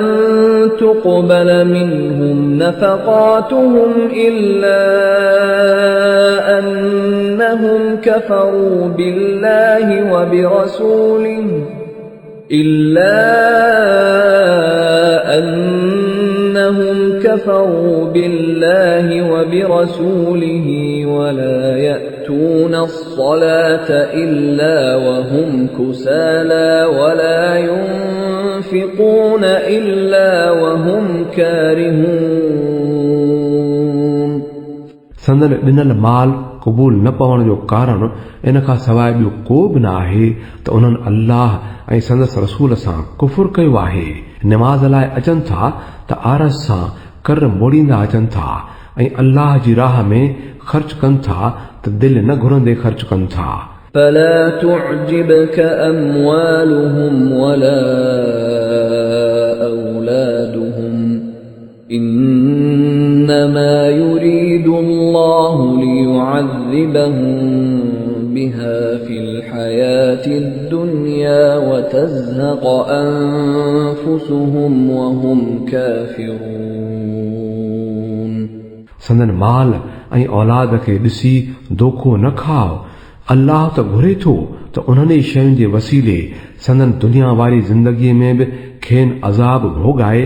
تقبل منهم نفقاتهم إلا أنهم كفروا بالله وبرسوله ولا يأتون الصلاة إلا وهم كسالى ولا ينفقون إلا وهم كارهون संदन ॾिनल माल क़बूल न पवण जो कारण इन खां सवाइ ॿियो को बि न आहे त उन्हनि अल्लाह ऐं संदसि रसूल सां कुफुर कयो आहे। निमाज़ लाइ अचनि था त आरस सां कर मोड़ींदा अचनि था ऐं अल्लाह जी राह में ख़र्च कनि था त दिलि न घुरंदे ख़र्च कनि था। فلا تعجبك أموالهم ولا أولادهم إنما يريد الله ليعذبهم بها في الحياة الدنيا وتزهق أنفسهم وهم كافرون संदन माल ऐं औलाद खे ॾिसी दोखो न खाओ। अल्लाह त घुरे थो त उन्हनि शयुनि जे वसीले संदन दुनिया वारी ज़िंदगीअ में बि खेनि अज़ाब भोॻाए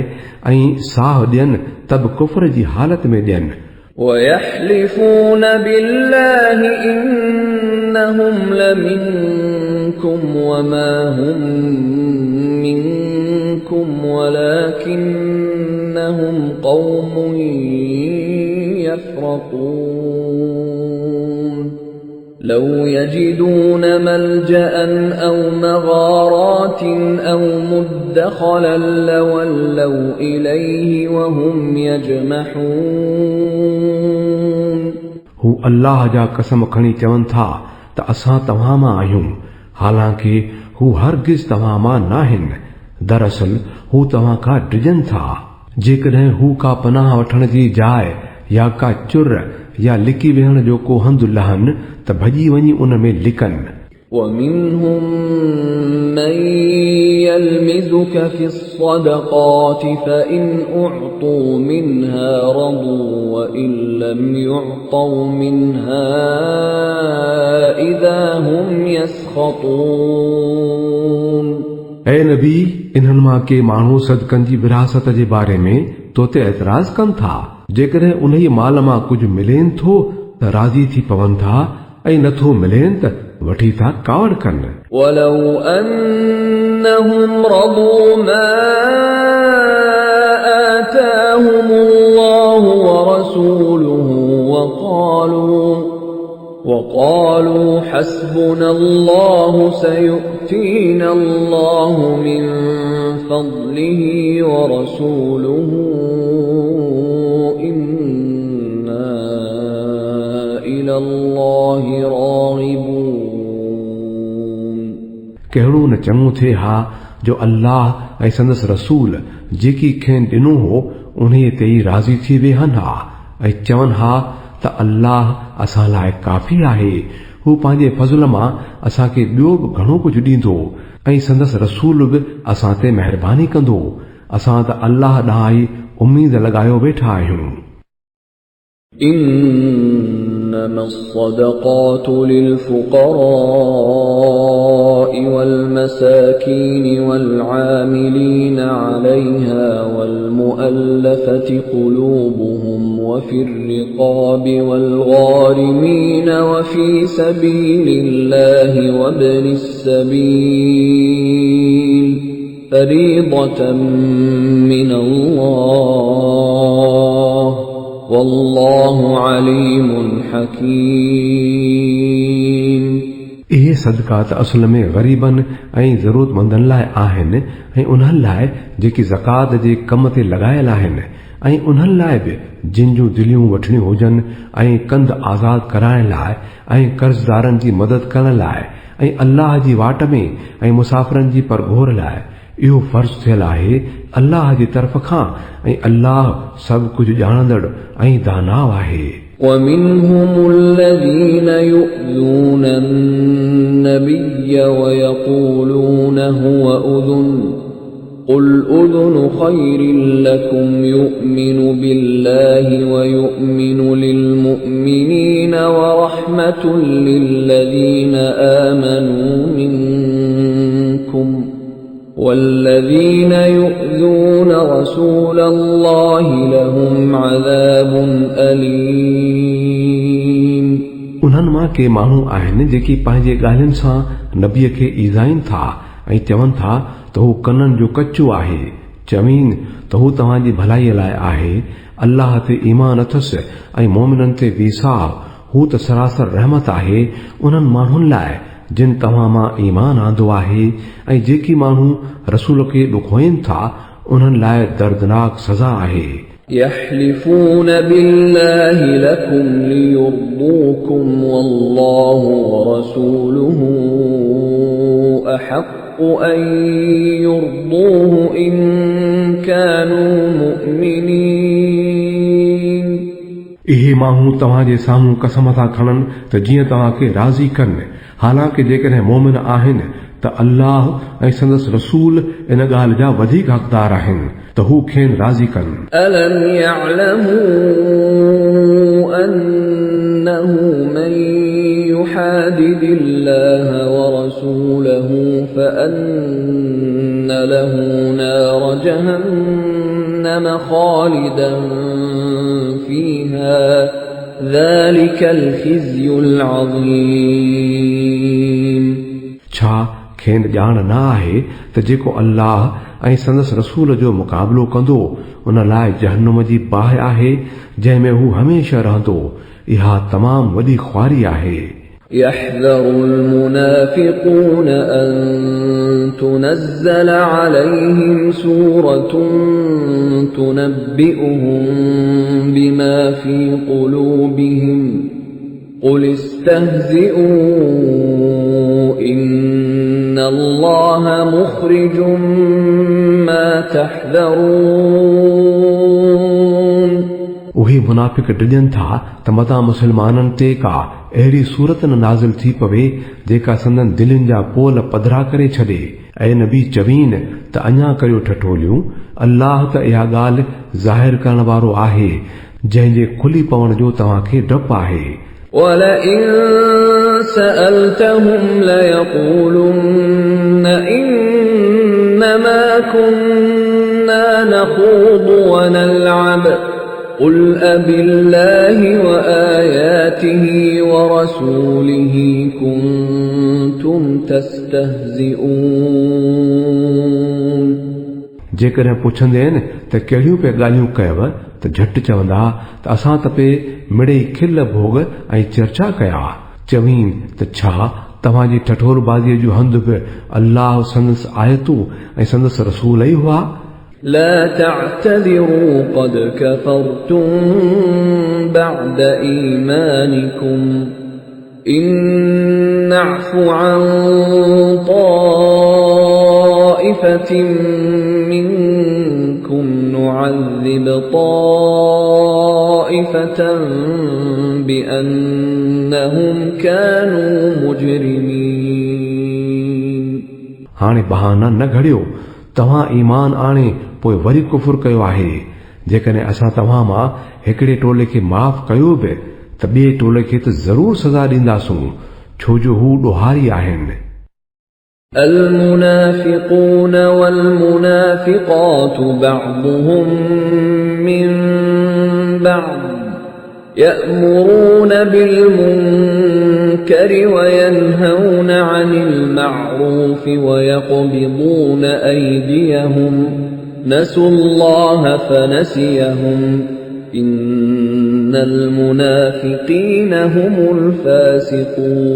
ऐं साह ॾियनि त बि कुफर जी हालत में ॾियनि। ويحلفون بالله إنهم لمنكم وما هم منكم ولكنهم قوم يفرقون لو يجدون ملجأ أو مغارات أو مدخلا لولوا إليه وهم يجمحون हू अल्लाह जा कसम खणी चवनि था त असां तव्हां मां आहियूं हालांकि हू हरगिज़ तव्हां मां नाहिनि। दरअसल हू तव्हां खां डिॼनि था। जेकॾहिं हू का पनाह वठण जी जाइ या का चुर या लिकी वेहण जो को हंधु लहनि त भॼी वञी उन में लिकनि। ومنهم من يلمزك في الصدقات فإن أعطوا منها رضوا وإن لم يعطوا منها إذا هم يسخطون ऐं नबी इन्हनि मां के माण्हू सदकनि जी विरासत जे बारे में तो ते एतिराज़ कनि था। जेकॾहिं उन ई माल मां कुझु मिलेनि थो त राज़ी थी पवनि था ऐं नथो मिलेनि त वठी था कावड़ कनि। ولو أنهم رضوا ما آتاهم الله ورسوله وقالوا حسبنا الله سيؤتينا الله من فضله ورسوله إنا إلى الله راغبون कहिड़ो न चङो थिए हा जो अल्लाह ऐं संदसि रसूल जेकी खेनि ॾिनो हो उन ते ई राज़ी थी वेहनि हा ऐं चवनि हा त अल्लाह असां लाइ काफ़ी आहे। हू पंहिंजे फज़ल मां असांखे ॿियो बि घणो कुझु ॾींदो ऐं संदसि रसूल बि असां ते महिरबानी कंदो। असां त अल्लाह ॾांहुं ई उम्मीद लॻायो वेठा आहियूं। إنما الصدقات للفقراء والمساكين والعاملين عليها والمؤلفة قلوبهم وفي الرقاب والغارمين وفي سبيل الله وابن السبيل فريضة من الله والله عليم حكيم। इहे सदका त असल में ग़रीबनि ऐं ज़रूरतमंदनि लाइ आहिनि ऐं उन्हनि लाइ जेकी ज़कात जे कम ते लॻायल आहिनि ऐं उन्हनि लाइ बि जिन जूं दिलियूं वठणियूं हुजनि ऐं कंध आज़ाद कराइण लाइ ऐं कर्ज़दारनि जी मदद करण लाइ ऐं अल्लाह जी वाट में ऐं मुसाफ़िरनि जी परघोर लाइ इहो फर्ज़ थियल आहे अल्लाह जी तरफ़ खां ऐं अल्लाह सभु कुझु ॼाणंदड़ ऐं दानाव आहे। ومنهم الذين يؤذون النبي ويقولون هو أذن قل أذن خير لكم يؤمن بالله ويؤمن للمؤمنين ورحمة للذين آمنوا منكم والذين يؤذون رسول الله لهم عذاب أليم। उन्हनि मां के माण्हू आहिनि जेकी पंहिंजे ॻाल्हियुनि सां नबीअ खे ईज़ाइनि था ऐं चवनि था त हू कननि जो कच्चो आहे। चवीन त हू तव्हांजी भलाईअ लाइ आहे। अल्लाह ते ईमान अथसि ऐं मोमिननि ते वेसाह। हू त सरासर रहमत आहे उन्हनि माण्हुनि लाइ जिन तव्हां मां ईमान आंदो आहे ऐं जेकी माण्हू रसूल खे ॾुखोइनि था उन्हनि लाइ दर्दनाक सज़ा आहे। يحلفون بالله لكم ليرضوكم والله ورسوله أحق أن يرضوه إن كانوا مؤمنين। इहे माण्हू तव्हांजे साम्हूं कसम था खणनि त जीअं तव्हांखे राज़ी कनि हालांकि जेकॾहिं मोमिन आहिनि त अल्लाह ऐं संदसि रसूल इन ॻाल्हि जा वधीक हक़दार आहिनि त हू खेनि राज़ी कनि। ألم يعلموا أنه من يحادد الله ورسوله فأن له نار جهنم خالدا فيها ذلك الخزي العظيم। छा खेनि ॼाण न आहे त जेको अल्लाह ऐं संदसि रसूल जो मुक़ाबिलो कंदो उन लाइ जहन्नुम जी बाहि आहे जंहिं में हू हमेशह रहंदो। इहा तमामु वॾी ख्वारी आहे। يحذر المنافقون أن تنزل عليهم سورة تنبئهم بما في قلوبهم قل استهزئوا إن الله مخرج ما تحذرون। उहे मुनाफ़िक डिॼनि था त मतां मुस्लमाननि ते का अहिड़ी सूरत न नाज़िल थी पवे जेका संदन दिलनि जा पोल पधरा करे छॾे। ऐं नबी चवीन त अञा करियो ठठोलियूं अल्लाह त इहा ॻाल्हि ज़ाहिर करण वारो आहे जंहिंजे खुली पवण जो तव्हांखे डपु आहे। ولئن سألتهم ليقولن إنما كنا نخوض ونلعب قل أبالله وآياته ورسوله كنتم تستهزئون। जेकॾहिं पुछंदे आहिनि त कहिड़ियूं पे ॻाल्हियूं कयव त झटि चवंदा त असां त पे मिड़ई खिल भोग ऐं चर्चा कया। चवीन त छा तव्हांजी ठठोरबाज़ीअ जो हंधु बि अल्लाह संदसि आयतूं ऐं संदसि रसूल ई हुआ। لا تعتذروا قد كفرتم بعد إيمانكم إن نعف عن طائفة منكم نعذب طائفة بأنهم كانوا مجرمين. हाणे बहाना न घड़ियो, तव्हां ईमान आणे पोइ वरी कुफुर कयो आहे। जेकॾहिं असां तव्हां मां हिकिड़े टोले खे माफ़ कयो बि त ॿिए टोले खे त ज़रूर सज़ा ॾींदासूं, छो जो हू ॾोहारी आहिनि। المنافقون والمنافقات بعضهم من بعض يأمرون بالمنكر وينهون عن المعروف ويقبضون أيديهم نسوا الله فنسيهم إن المنافقين هم الفاسقون.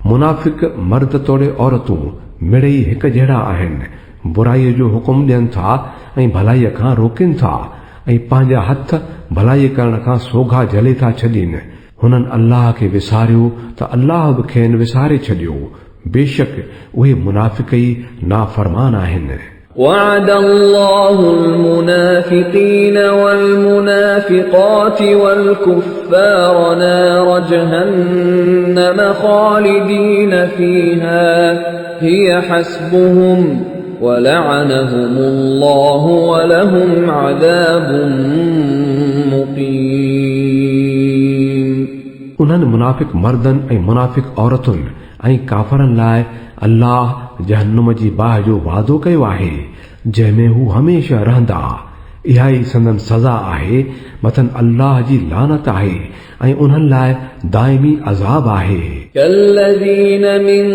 मुनाफ़िक मर्द तोड़े औरतूं मिड़ई हिक जहिड़ा आहिनि, बुराईअ जो हुकुम ॾियनि था ऐं भलाईअ खां रोकनि था ऐं पंहिंजा हथ भलाई करण खां सोघा जले था छॾीनि। हुननि अल्लाह खे विसारियो त अल्लाह बि खेनि विसारे छॾियो। बेशक उहे मुनाफ़िक ई नाफ़रमान आहिनि। وعد الله المنافقين والمنافقات والكفار نار جهنم خالدين فيها هي حسبهم ولعنهم الله ولهم عذاب مقيم. उन्हनि मुनाफ़िक मर्दनि ऐं मुनाफ़िक औरतुनि ऐं काफ़रनि लाइ अल्लाह जहन्नुम जी बाह जो वादो कयो आहे, जंहिंमें हू हमेशह रहंदा। इहा ई संदन सज़ा आहे, मथन अल्लाह जी लानत आहे ऐं उन्हनि लाइ दाइमी अज़ाब आहे। كالذين من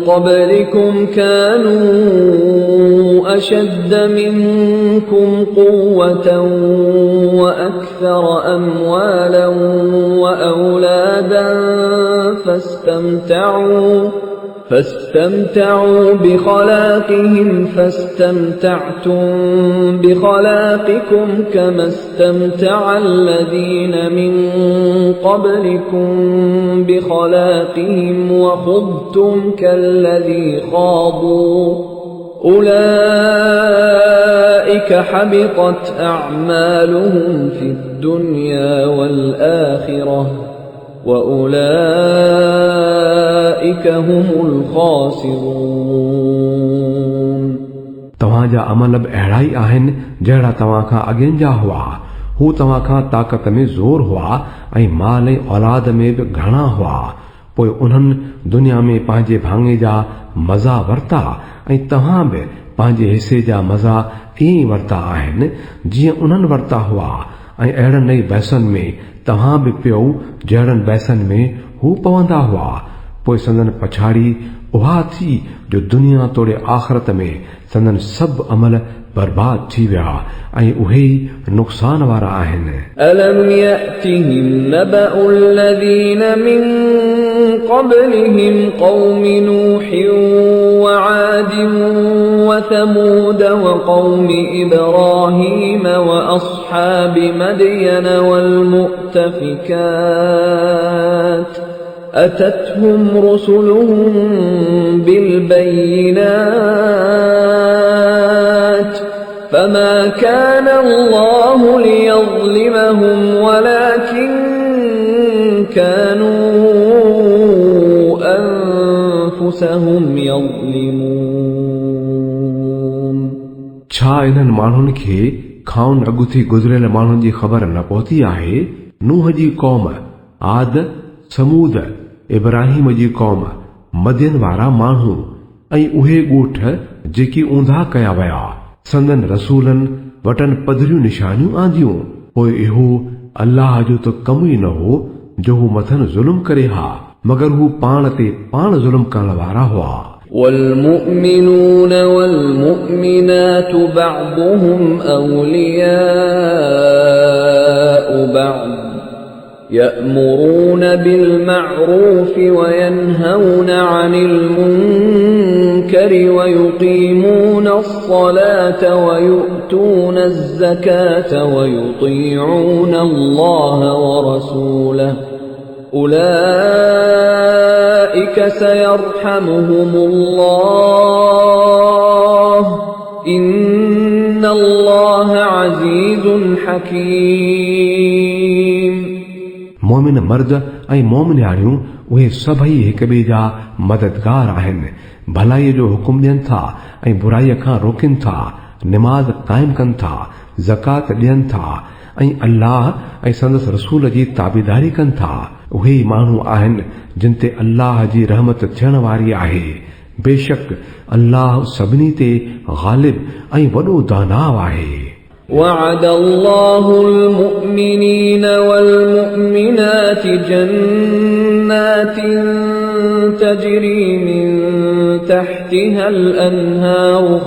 قبلكم كانوا أشد منكم قوة وأكثر أموالا وأولادا فاستمتعوا بخلاقهم فاستمتعتم بخلاقكم كما استمتع الذين من قبلكم بخلاقهم وخضتم كالذي خاضوا أولئك حبطت أعمالهم في الدنيا والآخرة وأولئك هم الخاسرون. तव्हांजा अमल बि अहिड़ा ई आहिनि जहिड़ा तव्हां खां अॻियनि जा हुआ। हू तव्हां खां ताक़त में ज़ोर हुआ ऐं माल ऐं औलाद में बि घणा हुआ। पोइ उन्हनि दुनिया में पंहिंजे भाङे जा मज़ा वरिता ऐं तव्हां बि पंहिंजे हिसे जा मज़ा ईअं ई वरिता आहिनि जीअं उन्हनि वरिता हुआ। ऐं अहिड़नि ई बहसनि में तव्हां बि पियो जहिड़नि बहसनि में हू पवंदा हुआ। पोइ संदन पछाड़ी उहा थी जो दुनिया तोड़े आख़िरत में संदन सभु अमल बर्बाद थी विया ऐं उहे ई नुक़सान वारा आहिनि। ألم يأتهم نبأ الذين من قبلهم قوم نوح وعاد وثمود وقوم إبراهيم وأصحاب مدين والمؤتفكات أتتهم رسلهم بالبينات فما كان الله ليظلمهم ولكن كانوا أنفسهم يظلمون. छा इन्हनि माण्हुनि खे खाउन अॻु थी गुज़रियल माण्हुनि जी ख़बर न पहुती आहे? नूह जी क़ौम, आद, समूद, इब्राहिम जी क़ौम, मदियन वारा माण्हू ऐं उहे ॻोठ जेकी ऊंधा कया विया। संदन रसूलनि वटनि पधरियूं निशानियूं आंदियूं। पोइ इहो अल्लाह जो त कम ई न हो जो हू मथनि ज़ुल्म करे हा, मगर हू पाण ते पाण ज़ुल्म करण वारा हुआ। والمؤمنون والمؤمنات بعضهم أولياء بعض يأمرون بالمعروف وينهون عن المنكر ويقيمون الصلاة ويؤتون الزكاة ويطيعون الله ورسوله أولئك سيرحمهم الله إن الله عزيز حكيم मोमिन मर्द ऐं मोमिनियाणियूं उहे सभई हिक ॿिए जा मददगार आहिनि भलाईअ जो हुकुम ॾियनि था ऐं बुराईअ खां रोकनि था निमाज़ क़ाइम कनि था ज़कात ॾियनि था ऐं अल्लाह ऐं संदसि रसूल जी ताबेदारी कनि था उहे ई माण्हू आहिनि जिन ते अल्लाह जी रहमत थियण वारी आहे बेशक अल्लाह सभिनी ते ग़ालिब ऐं वॾो दानाव आहे وعد الله المؤمنين والمؤمنات جنات تجري من تحتها الأنهار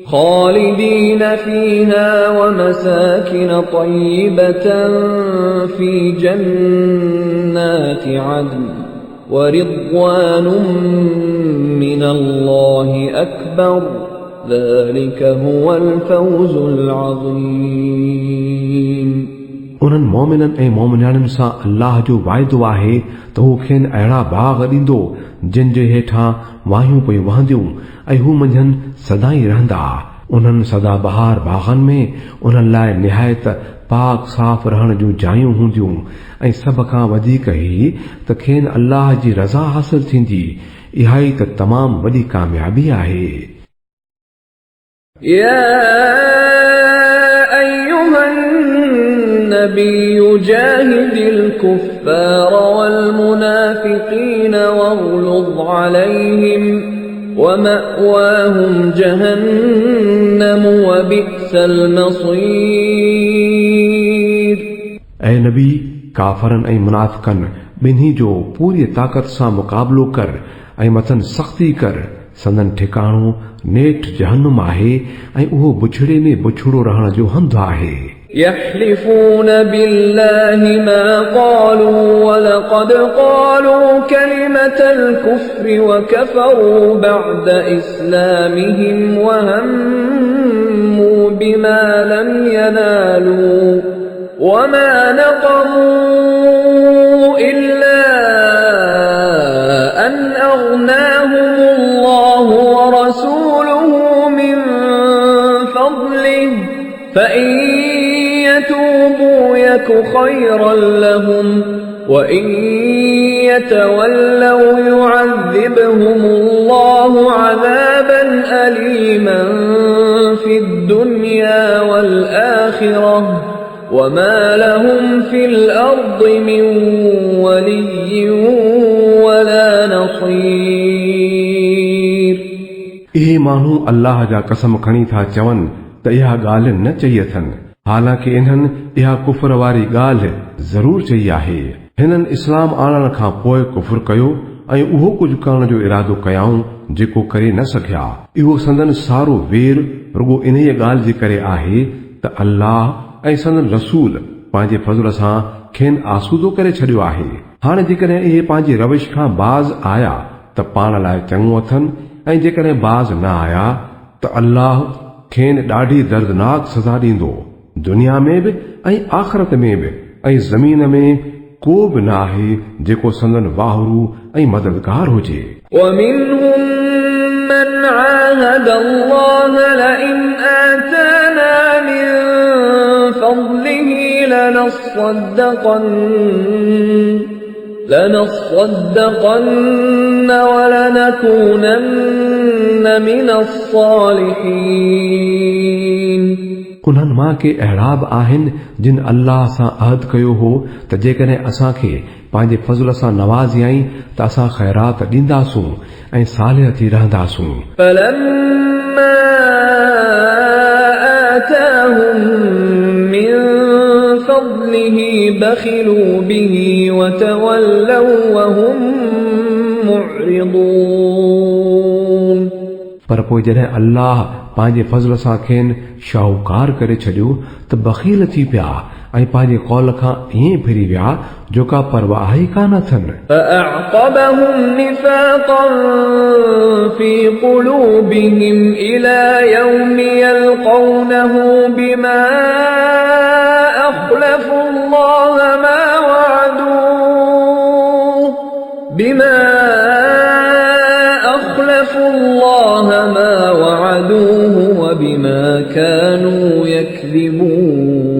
خالدين فيها ومساكن طيبة في جنات عدن ورضوان من الله أكبر ذلك هو الفوز العظيم उन्हनि मोमिननि ऐं मोमिनियाणियुनि सां अल्लाह जो वाइदो आहे त हू खेनि अहिड़ा बाग़ ॾींदो जिन जे हेठां वाहियूं पयूं वहंदियूं ऐं हू मंझंदि सदाई रहंदा उन्हनि सदाबहार बाग़नि में उन्हनि लाइ निहायत पाक साफ़ रहण जूं जायूं हूंदियूं ऐं सभ खां वधीक ई त खेनि अल्लाह जी रज़ा हासिल थींदी इहा ई त तमामु वॾी कामयाबी आहे يا أيها النبي جاهد الكفار والمنافقين واغلظ عليهم ومأواهم جهنم وبئس المصير ऐं नबी काफ़रनि ऐं मुनाफ़िक़नि ॿिन्ही जो पूरी ताक़त सां मुक़ाबिलो कर ऐं मथनि सख़्ती कर संदन ठिकाणो नेठ जहन्नुम आहे ऐं उहो बुछड़े में बुछड़ो रहण जो हंधु आहे يحلفون بالله ما قالوا ولقد قالوا كلمة الكفر وكفروا بعد إسلامهم وهموا بما لم ينالوا وما نقموا إلا أن أغناهم الله ورسوله من فضله فإن يتوبوا يك خيرا لهم وإن يتولوا يعذبهم الله عذابا أليما في الدنيا والآخرة وما لهم في الأرض من ولي ولا نصير इहे माण्हू अल्लाह जा कसम खणी था चवनि त इहा ॻाल्हि न चई अथनि हालांकि इन्हनि इहा कुफर वारी ॻाल्हि ज़रूर चई आहे हिननि इस्लाम आणण खां पोइ कुफर कयो ऐं उहो कुझु करण जो इरादो कयाऊं जेको करे न सघिया इहो संदन सारो वेर रुगो इन ॻाल्हि जे करे आहे त अल्लाह ऐं संदन रसूल पंहिंजे फज़ल सां खेनि आसूदो करे छॾियो आहे हाणे जेकॾहिं इहे पंहिंजी रविश खां बाज़ आया त पाण लाइ चङो अथनि ऐं जेकॾहिं बाज़ न आया त अल्लाह खेनि ॾाढी दर्दनाक सज़ा ॾींदो दुनिया में बि ऐं आख़िरत में बि ऐं ज़मीन में को बि न आहे जेको संदन वाहरू ऐं मददगार हुजे ومنهم من عاهد الله لئن آتانا من فضله لنصدقن ولنكونن من الصالحين उन्हनि मां के अहिड़ा बि आहिनि जिन अल्लाह सां अहद कयो हो त जेकॾहिं असांखे पंहिंजे फज़ल सां नवाज़ियाई त असां ख़ैरात ॾींदासूं ऐं सालिह थी रहंदासूं فلما آتاهم من فضله بخلوا به وتولوا وهم معرضون पर पोइ जॾहिं अल्लाह पंहिंजे फज़ल सां खेनि शाहूकार करे छॾियो त बख़ील थी पिया ऐं पंहिंजे कौल खां ईअं फिरी विया जो का परवाह ई कान अथनि فأعقبهم نفاقا في قلوبهم إلى يوم يلقونه بما أخلفوا الله الله ما وعدوه بما أخلفوا الله ما وعدوه وبما كانوا يكذبون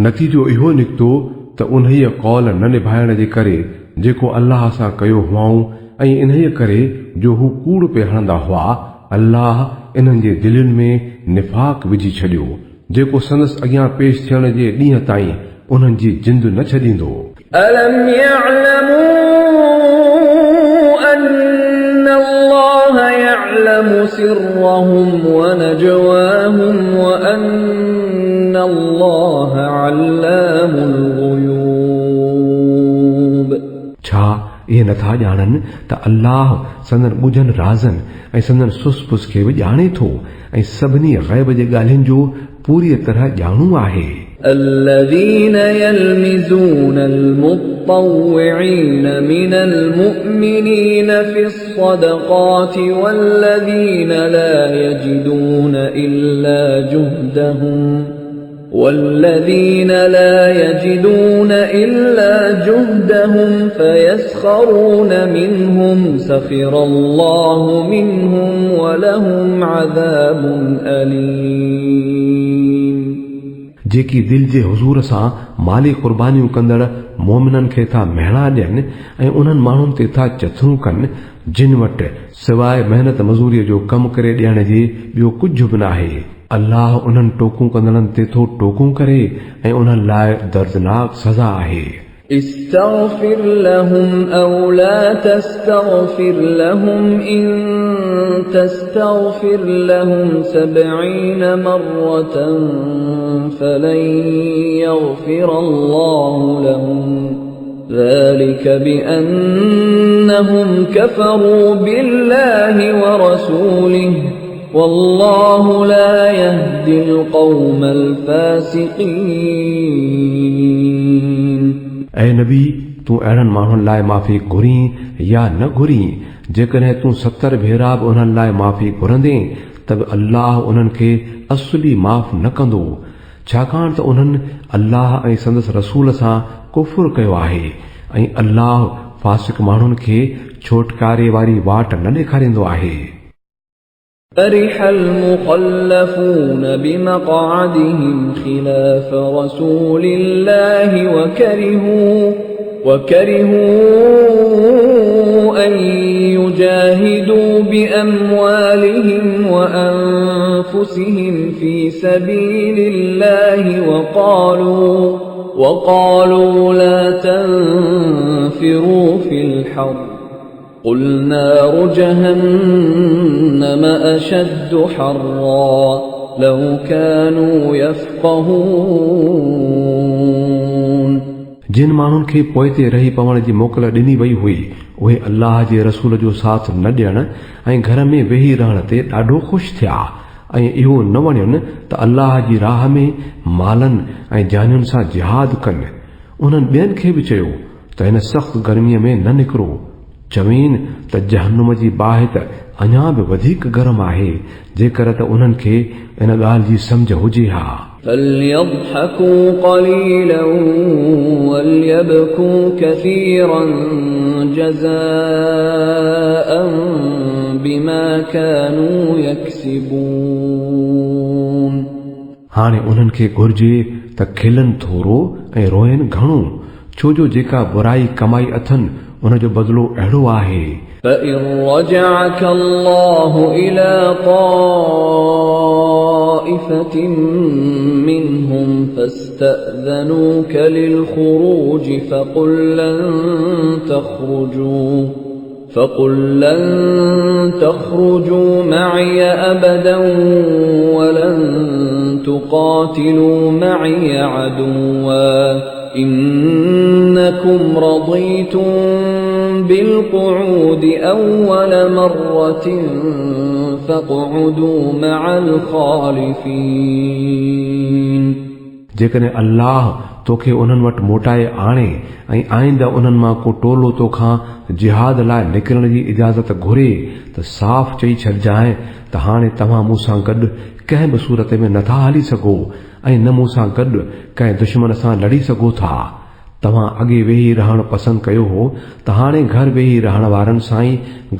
नतीजो इहो निकितो त उन्हीअ कौल न निभाइण जे करे जेको अल्लाह सां कयो हुआऊं ऐं इन्हीअ करे जो हू कूड़ पे हणंदा हुआ अल्लाह इन्हनि जे दिलनि में निफ़ाक़ विझी छॾियो जेको संदसि अॻियां पेश थियण जे ॾींहं ताईं उन्हनि जी जिंद न छॾींदो ألم يعلموا أن الله يعلم سرهم ونجواهم وأن الله علام الغيوب छा इहे नथा ॼाणनि त अल्लाह संदन ॿुझनि राज़नि ऐं संदन सुस पुस खे बि ॼाणे थो ऐं सभिनी ग़ैब जे ॻाल्हियुनि जो पूरी तरह ॼाणू आहे الذين يلمزون المطوعين من المؤمنين في الصدقات والذين لا يجدون إلا جهدهم فيسخرون منهم سخر الله منهم ولهم عذاب أليم जेकी दिल जे हुज़ूर सां माली क़ुर्बानियूं कंदड़ मोमिननि खे था महिणा ॾियनि ऐं उन्हनि माण्हुनि ते था चथरूं कनि जिन वटि सवाइ महिनत मज़ूरीअ जो कमु करे ॾियण जे ॿियो कुझु बि न आहे अल्लाह उन्हनि टोकूं कंदड़नि ते थो टोकूं करे ऐं उन्हनि लाइ दर्दनाक सज़ा आहे استغفر لهم أو لا تستغفر لهم إن تستغفر لهم 70 مرة فلن يغفر الله لهم ذلك بأنهم كفروا بالله ورسوله والله لا يهدي القوم الفاسقين ऐ नबी तूं अहिड़नि माण्हुनि लाइ माफ़ी घुरी या न घुरी जेकॾहिं तूं 70 भेरा बि उन्हनि लाइ माफ़ी घुरंदे त बि अल्लाह उन्हनि खे असुली माफ़ न कंदो छाकाणि त उन्हनि अल्लाह ऐं संदसि रसूल सां कुफ़ुर कयो आहे ऐं अल्लाह फासिक माण्हुनि खे छोटकारे वारी वाट न ॾेखारींदो आहे فرح المخلفون بمقعدهم خلاف رسول الله وكرهوا أن يجاهدوا بأموالهم وأنفسهم في سبيل الله وقالوا لا تنفروا في الحر قل نار جهنم أشد حرا لو كانوا يفقهون जिन माण्हुनि खे पोइ ते रही पवण जी मोकल ॾिनी वई हुई उहे अल्लाह जे रसूल जो साथ न ॾियण ऐं घर में वेही रहण ते ॾाढो ख़ुशि थिया ऐं इहो न वणियुनि त अल्लाह जी राह में मालनि ऐं जानियुनि सां जिहाद कनि उन्हनि ॿियनि खे बि चयो त हिन सख़्त गर्मीअ में न निकिरो चवीन त जहन्नुम जी बाहि त अञा बि वधीक गरम आहे जेकर त उन्हनि खे इन ॻाल्हि जी सम्झ हुजे हा فليضحكوا قليلا وليبكوا كثيرا جزاء بما كانوا يكسبون हाणे उन्हनि खे घुर्जे त खिलनि थोरो ऐं रोयनि घणो छो जो जेका बुराई कमाई अथनि उन जो बदिलो अहिड़ो आहे فإن رجعك الله إلى طائفة منهم فاستأذنوك للخروج فقل لن تخرجوا معي أبدا ولن تقاتلوا معي عدوا إنكم رضيتم بالقعود أول مرة فاقعدوا مع الخالفين जेकॾहिं अल्लाह तोखे उन्हनि वटि मोटाए आणे ऐं आईंदा उन्हनि मां को टोलो तोखां जिहाद लाइ निकिरण जी इजाज़त घुरे त साफ़ चई छॾिजांइ त हाणे तव्हां मूंसां गॾु कंहिं बि सूरत में नथा हली सघो ऐं न मूं सां गॾु कंहिं दुश्मन सां लड़ी सघो था। तव्हां अॻे वेही रहणु पसंदि कयो हो त हाणे घर वेही रहण वारनि सां ई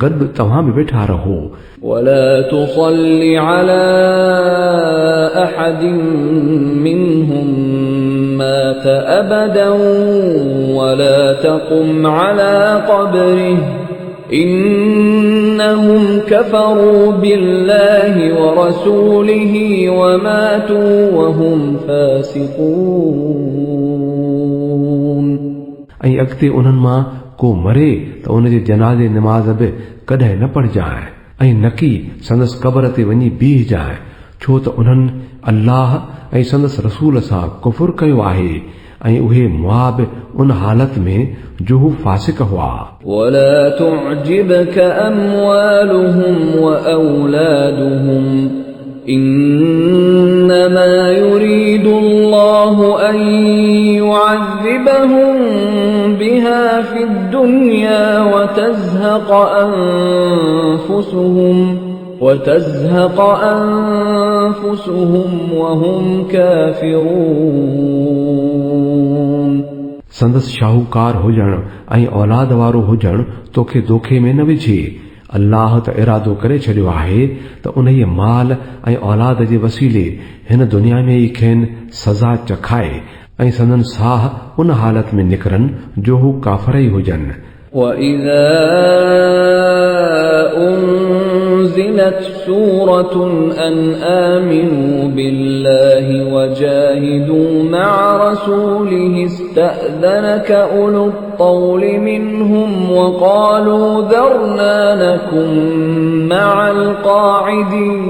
गॾु तव्हां बि वेठा रहो। ولا تصل على أحد منهم مات أبدا ولا تقم على قبره إنهم كفروا بالله ورسوله وماتوا وهم فاسقون ऐं अॻिते उन्हनि मां को मरे त उन जे जनाज़े निमाज़ बि कॾहिं न पढ़जांइ ऐं न की संदसि क़बर ते वञी बीहजांइ, छो त उन्हनि अल्लाह ऐं संदसि रसूल सां कुफुर कयो आहे ऐं उहे मुआब उन हालत में जो हू फासिक हुआ। ولا تعجبك أموالهم وأولادهم إنما يريد الله أن يعذبهم بها في الدنيا وتزهق أنفسهم وهم كافرون संदसि शाहूकार हुजण ऐं औलाद वारो हुजण तोखे दोखे में न विझे। अल्लाह त इरादो करे छॾियो आहे त उन जे माल ऐं औलाद जे वसीले हिन दुनिया में ई खेनि सज़ा चखाए ऐं संदन साह उन हालत में निकिरनि जो हू काफ़र ई हुजनि। وَإِذَا أُنزِلَتْ سُورَةٌ أَنْ آمِنُوا بِاللَّهِ وَجَاهِدُوا مَعَ رَسُولِهِ اسْتَأْذَنَكَ أُولُو الطَّوْلِ مِنْهُمْ وَقَالُوا ذَرْنَا نَكُنْ مَعَ الْقَاعِدِينَ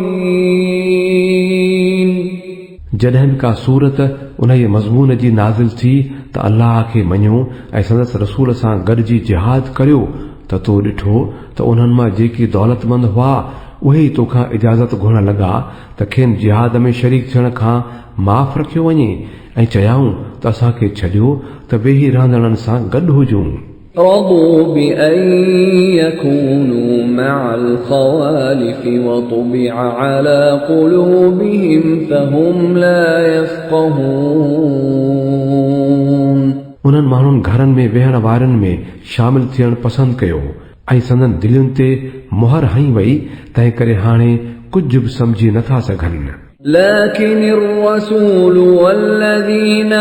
जॾहिं का सूरत उन जे मज़मून जी नाज़िल थी त अल्लाह खे मञियो ऐं संदसि रसूल सां गॾिजी जिहाद करियो त तो ॾिठो त उन्हनि मां जेके दौलतमंद हुआ उहे ई तोखां इजाज़त घुरण लॻा त खेनि जिहाद में शरीक थियण खां माफ़ रखियो वञे ऐं चयाऊं त असांखे छॾियो त वेही रहंदड़नि सां गॾु हुजूं। رضوا بأن يكونوا مع الخوالف وطبع على قلوبهم فهم لا يفقهون उन्हनि माण्हुनि घरनि में वेहण वारनि में शामिल थियण पसंदि कयो ऐं संदन दिलयुनि ते मुहर हई वई, तंहिं करे हाणे कुझु बि सम्झी नथा सघनि। لكن الرسول والذين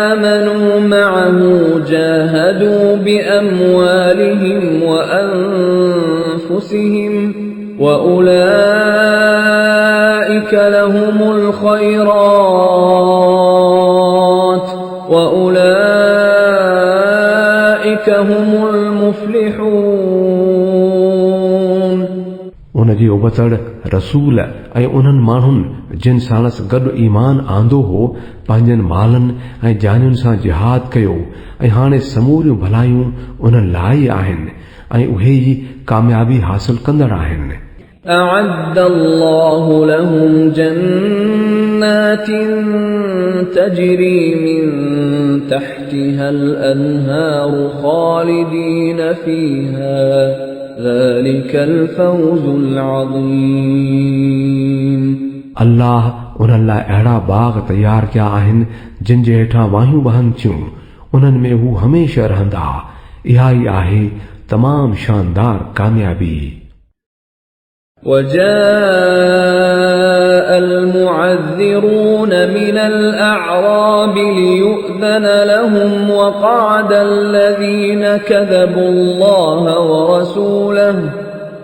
آمنوا معه جاهدوا بأموالهم وأنفسهم وأولئك لهم الخيرات وأولئك هم المفلحون उन जी उबतड़ रसूल ऐं उन्हनि माण्हुनि जिन साणसि गॾु ईमान आंदो हो पंहिंजनि मालनि ऐं जानियुनि सां जिहाद कयो ऐं हाणे समूरियूं भलायूं उन्हनि लाइ आहिनि ऐं उहे ई कामयाबी हासिल कंदड़ आहिनि। أعد الله لهم جنات تجري من تحتها الأنهار خالدين فيها ذلك الفوز العظيم अल्लाह उन्हनि लाइ अहिड़ा बाग़ तयार कया आहिनि जिन जे हेठां वाहियूं वहनि थियूं, उन्हनि में हू हमेशह रहंदा। इहा ई आहे तमामु शानदार कामयाबी। وجاء المعذرون من الأعراب ليؤذن لهم وقعد الذين كذبوا الله ورسوله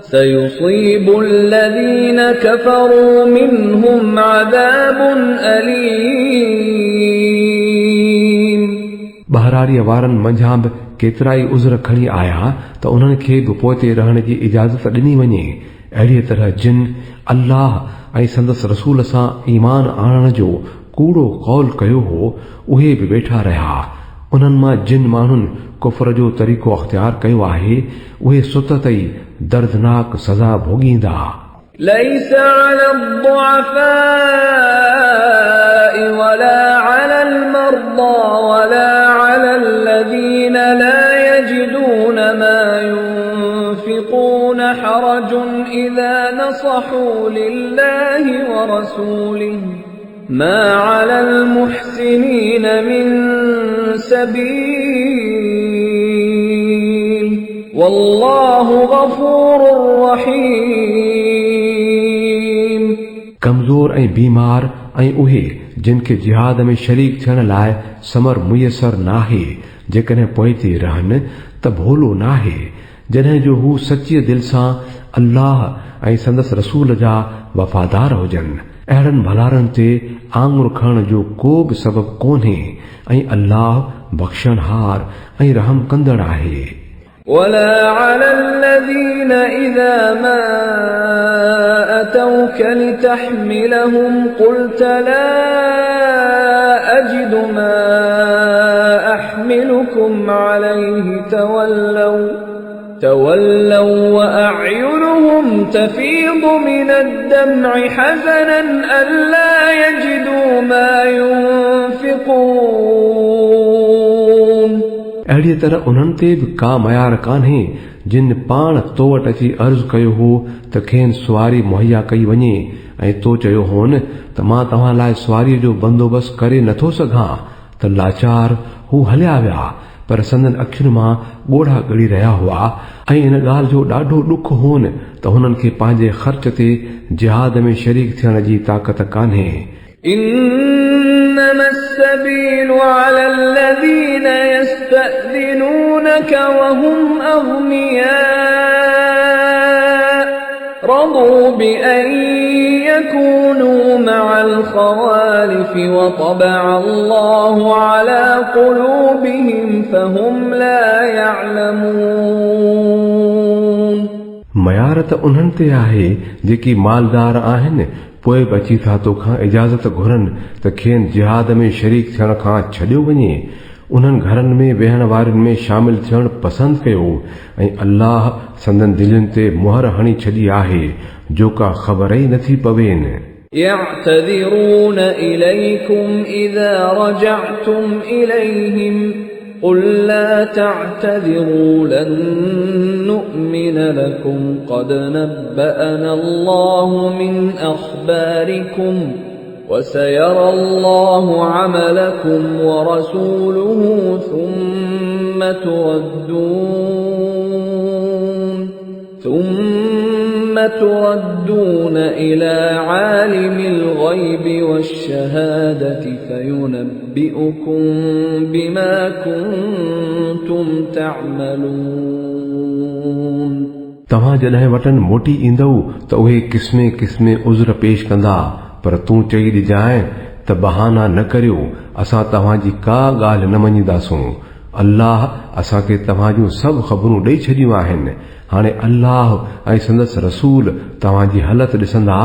سيصيب الذين كفروا منهم عذاب أليم बहराड़ीअ वारनि मंझां बि केतिरा ई उज़र खणी आया त उन्हनि खे बि पोइते रहण जी इजाज़त ॾिनी वञे। अहिड़ीअ तरह जिन अल्लाह ऐं संदसि रसूल सां ईमान आणण जो कूड़ो कौल कयो हो उहे बि वेठा रहिया। उन्हनि मां जिन माण्हुनि कुफर जो तरीक़ो अख़्तियार कयो आहे उहे सुतत ई दर्दनाक सज़ा भोॻींदा। ليس على الضعفاء ولا على المرضى ولا على الذين لا يجدون ما ينفقون حرج إذا نصحوا لله ورسوله ما على المحسنين من سبيل والله غفور رحيم कमज़ोर ऐं बीमार ऐं उहे जिन खे जिहाद में शरीक थियण लाइ समर मुयसर नाहे जेकॾहिं पोइ ते रहनि त भोलो नाहे जॾहिं जो हू सचे दिल सां अल्लाह ऐं संदसि रसूल जा वफ़ादार हुजनि अहिड़नि भलारनि ते आङुर खणण जो को बि सबबु कोन्हे ऐं अल्लाह बख़्शणहार ऐं रहम कंदड़ आहे ولا على الذين إذا ما أتوك لتحملهم قلت لا أجد ما أحملكم عليه تولوا وأعينهم تفيض من الدمع حزنا ألا يجدوا ما ينفقون अहिड़ीअ तरह उन्हनि ते बि का मयार कान्हे जिन पाण तो वटि अची अर्ज़ु कयो हो त खेनि सुवारी मुहैया कई वञे ऐं तो चयो होन त मां तव्हां लाइ सुवारीअ जो बंदोबस्तु करे नथो सघां त लाचार हू हलिया विया पर संदन अखियुनि मां ॻोढ़ा ॻड़ी रहिया हुआ ऐं इन ॻाल्हि जो ॾाढो ॾुख होन त हुननि खे पंहिंजे ख़र्च ते जिहाद में शरीक थियण जी ताक़त कान्हे إنما السبيل على الذين يستأذنونك وهم أغنياء رضوا بأن يكونوا مع الخوالف وطبع الله على قلوبهم فهم لا يعلمون मयार त उन्हनि ते आहे जेकी मालदार आहिनि पोइ बि अची था तोखां इजाज़त घुरनि त खेनि जिहाद में शरीक थियण खां छॾियो वञे उन्हनि घरनि में वेहण वारनि में शामिल थियण पसंदि कयो ऐं अल्लाह संदन दिलनि ते मुहर हणी छॾी आहे जो का ख़बर ई नथी पवेनि يعتذرون إليكم إذا رجعتم إليهم قل لا تعتذروا لن نؤمن لكم قد نبأنا الله من أخباركم وسيرى الله عملكم ورسوله ثم تردون إلى عالم الغيب والشهادة فينبئكم بما كنتم تعملون तव्हां जॾहिं वटनि मोटी ईंदव त उहे क़िस्मे क़िस्मे उज़र पेश कंदा पर तूं चई ॾिजांइ त बहाना न करियो असां तव्हांजी का ॻाल्हि न मञीदासूं अल्लाह असांखे तव्हां जूं सभु ख़बरूं ॾेई छॾियूं आहिनि हाणे अल्लाह ऐं संदसि रसूल तव्हांजी हालत ॾिसंदा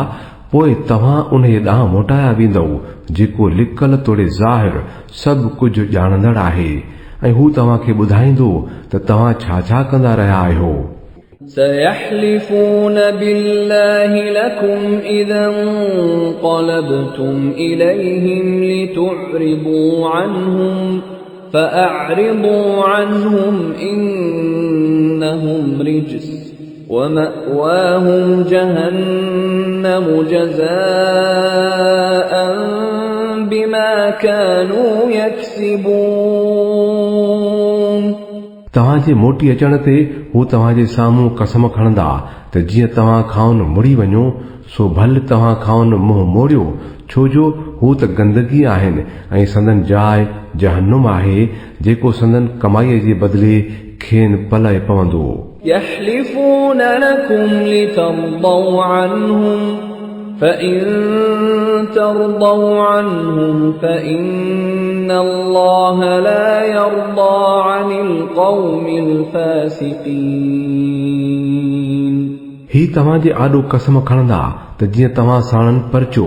पोइ तव्हां उन ॾांहुं मोटाया वेंदव जेको लिकल तोड़े ज़ाहिर सभु कुझु ॼाणंदड़ आहे ऐं हू तव्हांखे ॿुधाईंदो त तव्हां छा छा कंदा रहिया आहियो سيحلفون بالله لكم إذا انقلبتم إليهم لتعرضوا عنهم فأعرضوا عنهم إنهم رجس ومأواهم جهنم جزاء بما كانوا يكسبون तव्हांजे मोटी अचण ते हू तव्हांजे साम्हूं कसम खणंदा त जीअं तव्हां खाउन मुड़ी वञो सो भल तव्हां खाउन मुंहुं मोड़ियो छो जो हू त गंदगी आहिनि ऐं संदन जाइ जहन्नुम आहे जेको संदन कमाईअ जे बदिले खेनि पलए पवंदो يحلفون لكم لترضوا عنهم فإن ترضوا عنهم فإن الله لا يرضى عن القوم الفاسقين ही तव्हांजे आॾो कसम खणंदा त जीअं तव्हां साणनि परचो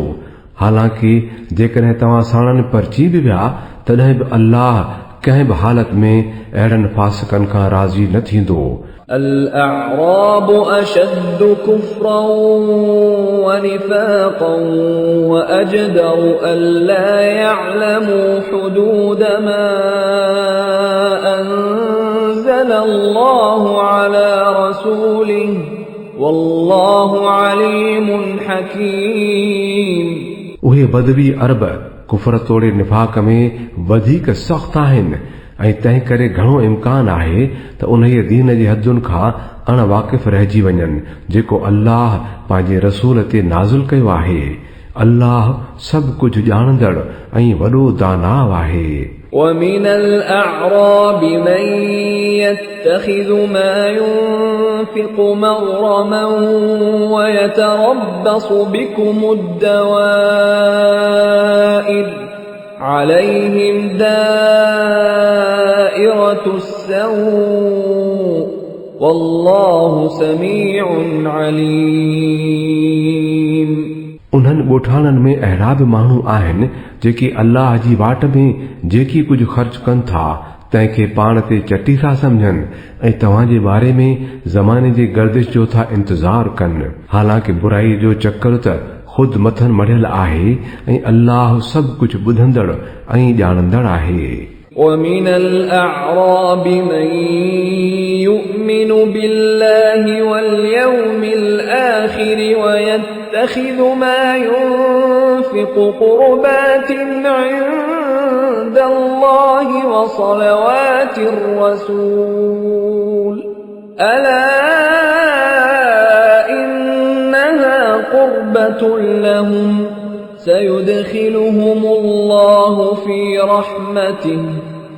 हालांकि जेकॾहिं तव्हां साणनि परची बि विया तॾहिं बि अल्लाह कंहिं बि हालत में अहिड़नि फासिकनि खां राज़ी न थींदो الأعراب أشد كفرا ونفاقا وأجدر ألا يعلموا حدود ما أنزل الله على رسوله والله عليم حكيم उहे बदवी अरब कुफर तोड़े निफाक में वधीक सख्त आहिनि ऐं तंहिं करे घणो इम्कान आहे त उन्हीअ दीन जी हदुनि खां अण वाक़िफ़ रहिजी वञनि जेको अल्लाह पंहिंजे रसूल ते नाज़िल कयो आहे। अल्लाह सभु कुझु ॼाणंदड़ ऐं वॾो दानाव आहे। ومن الأعراب من يتخذ ما ينفق مغرما ويتربص بكم الدوائر عليهم دائرة السوء والله سميع عليم। उन्हनि ॻोठाणनि में अहिड़ा बि माण्हू आहिनि जेकी अल्लाह जी वाट में जेकी कुझु ख़र्च कनि था तंहिंखे पाण ते चटी था सम्झनि ऐं तव्हांजे बारे में ज़माने जी गर्दिश जो था इंतज़ार कनि। हालांकि बुराई जो चक्कर त खुद मथनि मढ़ियल आहे ऐं अल्लाह सभु कुझु ॿुधंदड़ ऐं ॼाणंदड़ आहे। ومن الأعراب من يؤمن بالله واليوم الآخر ويتخذ ما ينفق قربات عند الله وصلوات الرسول ألا إنها قربة لهم سيدخلهم الله في رحمته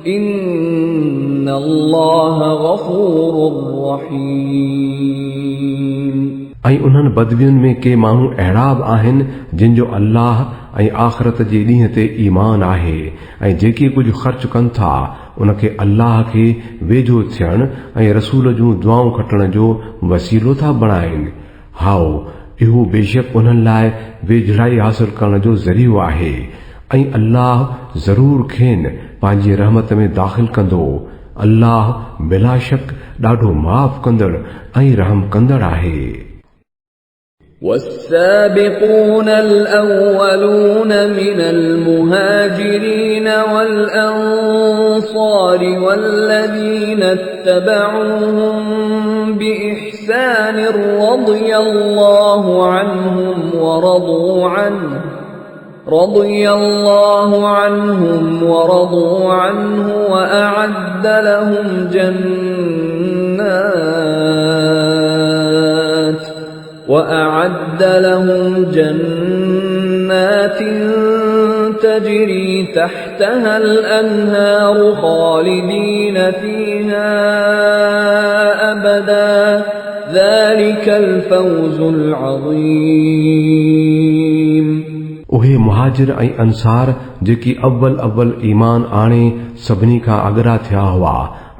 إن الله غفور رحيم। ऐं उन्हनि बदवियुनि में के माण्हू अहिड़ा बि आहिनि जिन जो अल्लाह ऐं आख़िरत जे ॾींहं ते ईमान आहे ऐं जेके कुझु ख़र्च कनि था उनखे अल्लाह खे वेझो थियण ऐं रसूल जूं दुआऊं खटण जो वसीलो था बणाइनि। हाओ इहो बेशक उन्हनि लाइ वेझड़ाई हासिल करण जो ज़रियो आहे ऐं अल्लाह ज़रूर खेनि पंहिंजी रहमत में दाख़िल कंदो। अल्लाह बिला शक ॾाढो माफ़ कंदड़ ऐं रहम कंदड़ आहे। والسابقون الأولون من المهاجرين والأنصار والذين اتبعوهم بإحسان رضي الله عنهم ورضوا عنه وأعد لهم جنات تجري تحتها الأنهار خالدين فيها أبدا ذلك الفوز العظيم। उहे मुहाजिर ऐं अंसार जेकी अव्वल ईमान आणे सभिनी खां अगरा थिया हुआ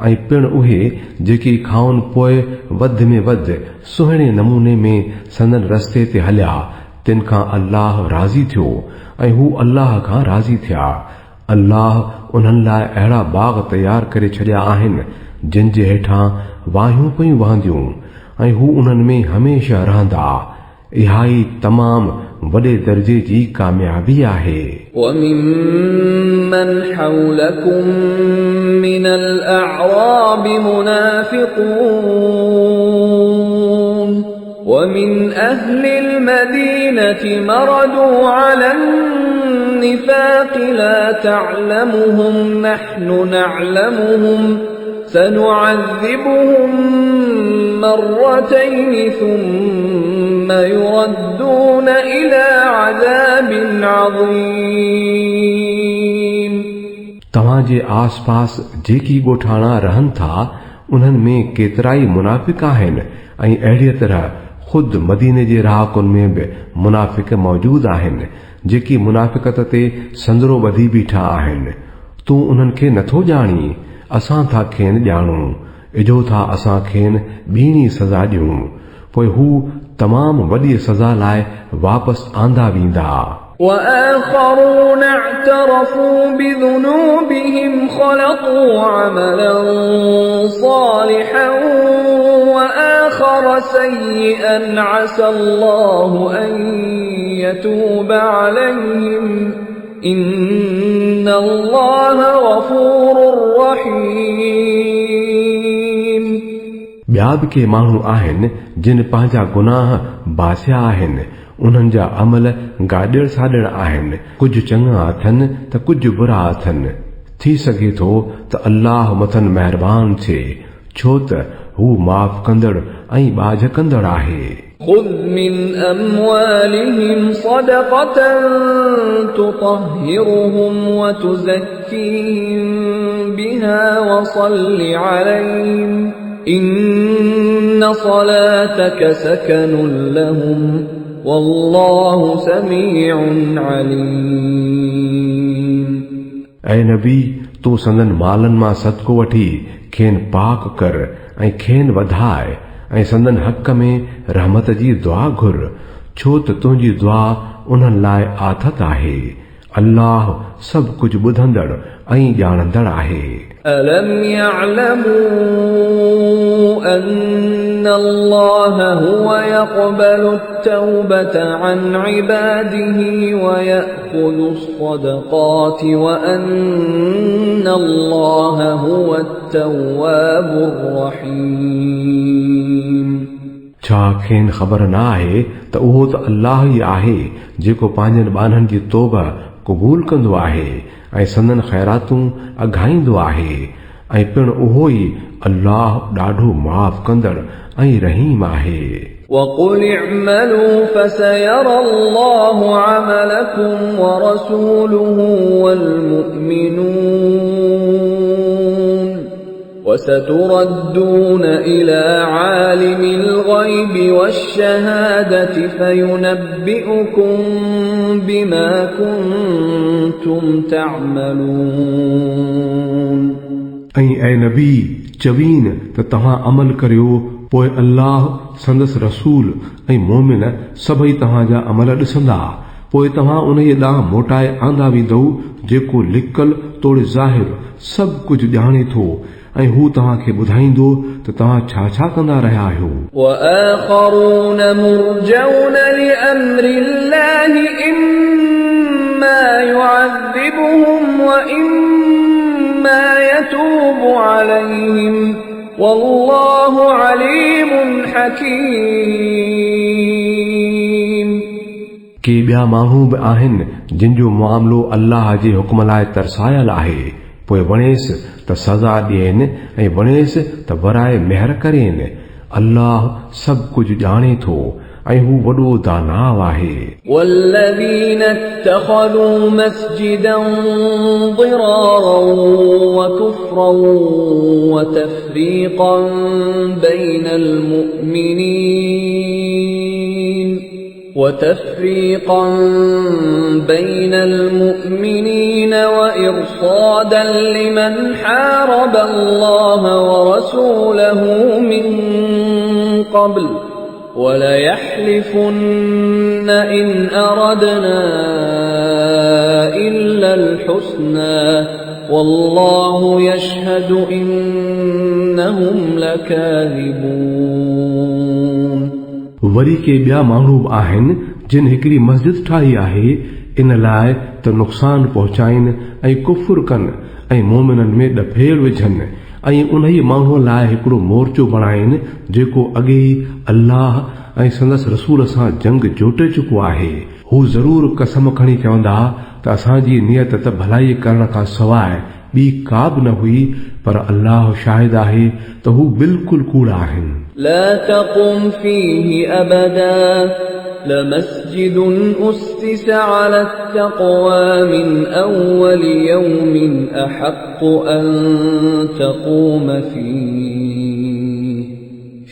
ऐं पिण उहे जेकी खाउन पोइ वध में वध सुहिणे नमूने में संदन रस्ते ते हलिया तिन खां अल्लाह राज़ी थियो ऐं हू अल्लाह खां राज़ी थिया। अल्लाह उन्हनि लाइ अहिड़ा बाग़ तयार करे छॾिया आहिनि जिन जे हेठां वाहियूं पयूं वहंदियूं ऐं हू उन्हनि में हमेशह रहंदा। इहा ई तमामु वॾे दर्जे जी कामयाबी आहे। وممن حولكم من الأعراب منافقون ومن أهل المدينة مردوا على النفاق لا تعلمهم نحن نعلمهم سنعذبهم مرتين ثم يردون إلى عذاب عظيم। तव्हांजे आस पास जेकी ॻोठाणा रहनि था उन्हनि में केतिराई मुनाफ़िक आहिनि ऐं अहिड़ीअ तरह खुद मदीने जे रहाकुनि में बि मुनाफ़िक मौजूद आहिनि जेकी मुनाफ़िकत ते संदरो ॿधी बीठा आहिनि। तूं उन्हनि खे नथो ॼाणी, असां था खेनि ॼाणूं, इजो था असां खेनि ॿीणी सज़ा ॾियूं, पोइ हू तमामु वॾी सज़ा लाइ वापसि आंदा वेंदा। وآخرون اعترفوا بذنوبهم خلطوا عملا صالحا وآخر سيئا عسى الله أن يتوب عليهم إن الله غفور رحيم। ॿिया बि के माण्हू आहिनि जिन पंहिंजा गुनाह बासिया आहिनि, उन्हनि जा अमल गाॾियल साॾियल आहिनि, कुझु चङा अथनि त कुझु बुरा अथनि। थी सघे थो त अल्लाह मथन महिरबान थिए, छो त हू माफ़ कंदड़ ऐं बाझ कंदड़ आहे। خذ من أموالهم صدقة تطهرهم وتزكيهم بها وصل عليهم إن صلاتك سكن لهم والله سميع عليم। ऐं नबी, तूं संदन मालन मां सदको वठी खेन पाक कर ऐं खेन वधाए ऐं संदन हक़ में रहमत जी दुआ घुर, छो त तुंहिंजी दुआ उन्हनि लाइ आथत आहे। अल्लाह सभु कुझु ॿुधंदड़ ऐं ॼाणंदड़ आहे। ألم يعلموا أن الله هو يقبل التوبة عن عباده ويأخذ الصدقات وأن الله هو التواب الرحيم؟ छा खेन ख़बर न आहे त उहो त अल्लाह ई आहे जेको पंहिंजनि ॿारनि जी तौबा क़बूल कंदो आहे ऐं संदन ख़ैरातूं अघाईंदो आहे, ऐं पिण उहो ई अल्लाह ॾाढो माफ़ कंदड़ ऐं रहीम आहे। وقل اعملوا فسيرى الله عملكم ورسوله والمؤمنون وستردون إلى عالم الغيب والشهادة فينبئكم بما كنتم تعملون। ऐं नबी चवीन त तव्हां अमल करियो, पोइ अल्लाह संदसि रसूल ऐं मोमिन सभई तव्हांजा अमल ॾिसंदा, पोइ तव्हां उन ॾांहुं मोटाए आंदा वेंदव जेको लिकल तोड़े ज़ाहिर सभु कुझु ॼाणे थो, ऐं हू तव्हांखे ॿुधाईंदो त तव्हां छा छा कंदा रहिया आहियो। وآخرون مرجون لأمر الله إما يعذبهم وإما يتوب عليهم والله عليم حكيم। के ॿिया माण्हू बि आहिनि जिन जो मामिलो अल्लाह जे हुक्म लाइ तरसायल आहे, पोइ वणेसि त सज़ा ॾियनि ऐं वणेसि त वराए महर करेनि। अल्लाह सभु कुझु ॼाणे थो ऐं हू वॾो दानाव आहे। والذين اتخذوا مسجدا ضرارا وكفرا وتفريقا بين المؤمنين وإرصادا لمن حارب الله ورسوله من قبل وليحلفن إن أردنا إلا الحسنى والله يشهد إنهم لكاذبون। वरी के ॿिया माण्हू आहिनि जिन हिकिड़ी मस्जिद ठाही आहे इन लाइ त नुक़सान पहुचाइनि ऐं कुफुर कनि ऐं मोमिननि में ॾफेड़ विझनि, ऐं उन ई माण्हूअ लाइ हिकिड़ो मोर्चो बणाइनि जेको अॻे ई अल्लाह ऐं संदसि रसूल सां जंग जोटे चुको आहे। हू ज़रूर कसम खणी चवंदा त असांजी नियत त भलाई करण खां सवाइ ॿी का बि न हुई, पर अल्लाह शाहिद आहे त हू बिल्कुलु कूड़ आहिनि। لا تقم فيه أبدا لمسجد أسس على التقوى من أول يوم أحق أن تقوم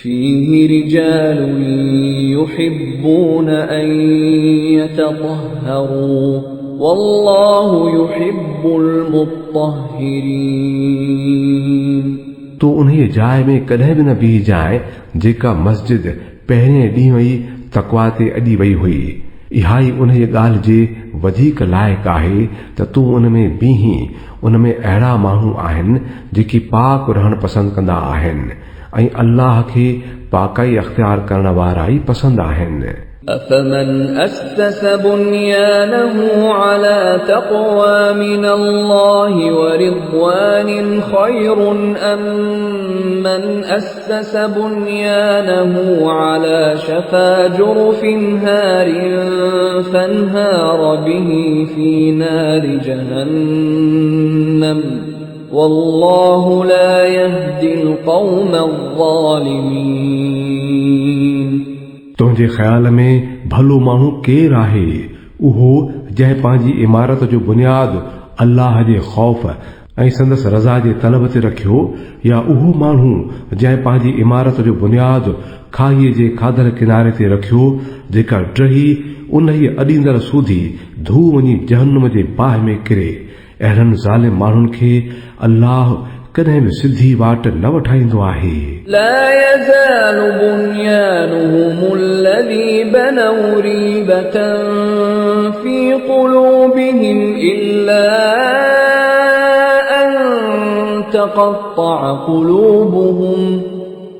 فيه رجال يحبون أن يتطهروا والله يحب المطهرين। तो उन्हीअ जाइ में कॾहिं बि न बीह जाए जेका मस्जिद पहिरें ॾींहुं ई तक़वा ते अॼी वई हुई। इहा ई उन ॻाल्हि जे वधीक लाइक़ु आहे त तूं उन में बीहीं। उन में अहिड़ा माण्हू आहिनि जेकी पाक रहण पसंदि कंदा आहिनि ऐं अल्लाह खे पाकाई अख़्तियार करण वारा ई पसंदि आहिनि। أفمن أسس بنيانه على تقوى من الله ورضوان خير أم من أسس بنيانه على شفا جرف هار فانهار به في نار جهنم والله لا يهدي القوم الظالمين। तुंहिंजे ख़्याल में भलो माण्हू केरु आहे? उहो जंहिं पंहिंजी इमारत जो बुनियाद अल्लाह जे ख़ौफ़ ऐं संदसि रज़ा जे तलब ते रखियो, या उहो माण्हू जंहिं पंहिंजी इमारत जो बुनियाद खाईअ जे खाधल किनारे ते रखियो, जेका टही उन ई अॾींदड़ सूधी धू वञी जहन्नुम जे बाहि में किरे। अहिड़नि ज़ालिम माण्हुनि खे अल्लाह कॾहिं बि सिधी वाट न वठाईंदो आहे। لا يزال بنيانهم الذي بنوا ريبة في قلوبهم إلا أن تقطع قلوبهم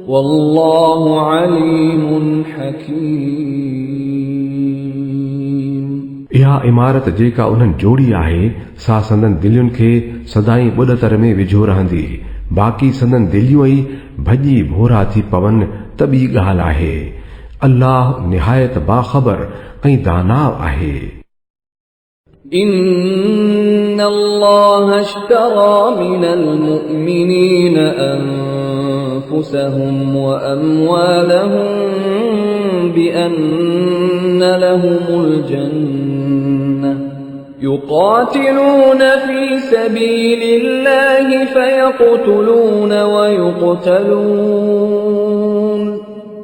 والله عليم حكيم। इहा इमारत जेका उन्हनि जोड़ी आहे, सा संदन दिलियुनि खे सदाई ॿुॾतर में विझो रहंदी, बाक़ी संदन दिलियूं ई भॼी भोरा थी पवन त ॿी ॻाल्हि आहे। अल्लाह निहायत बाख़बर ऐं दानाव आहे। إن الله اشترى من المؤمنين أنفسهم وأموالهم بأن لهم الجنة يقاتلون في سبيل الله فيقتلون ويقتلون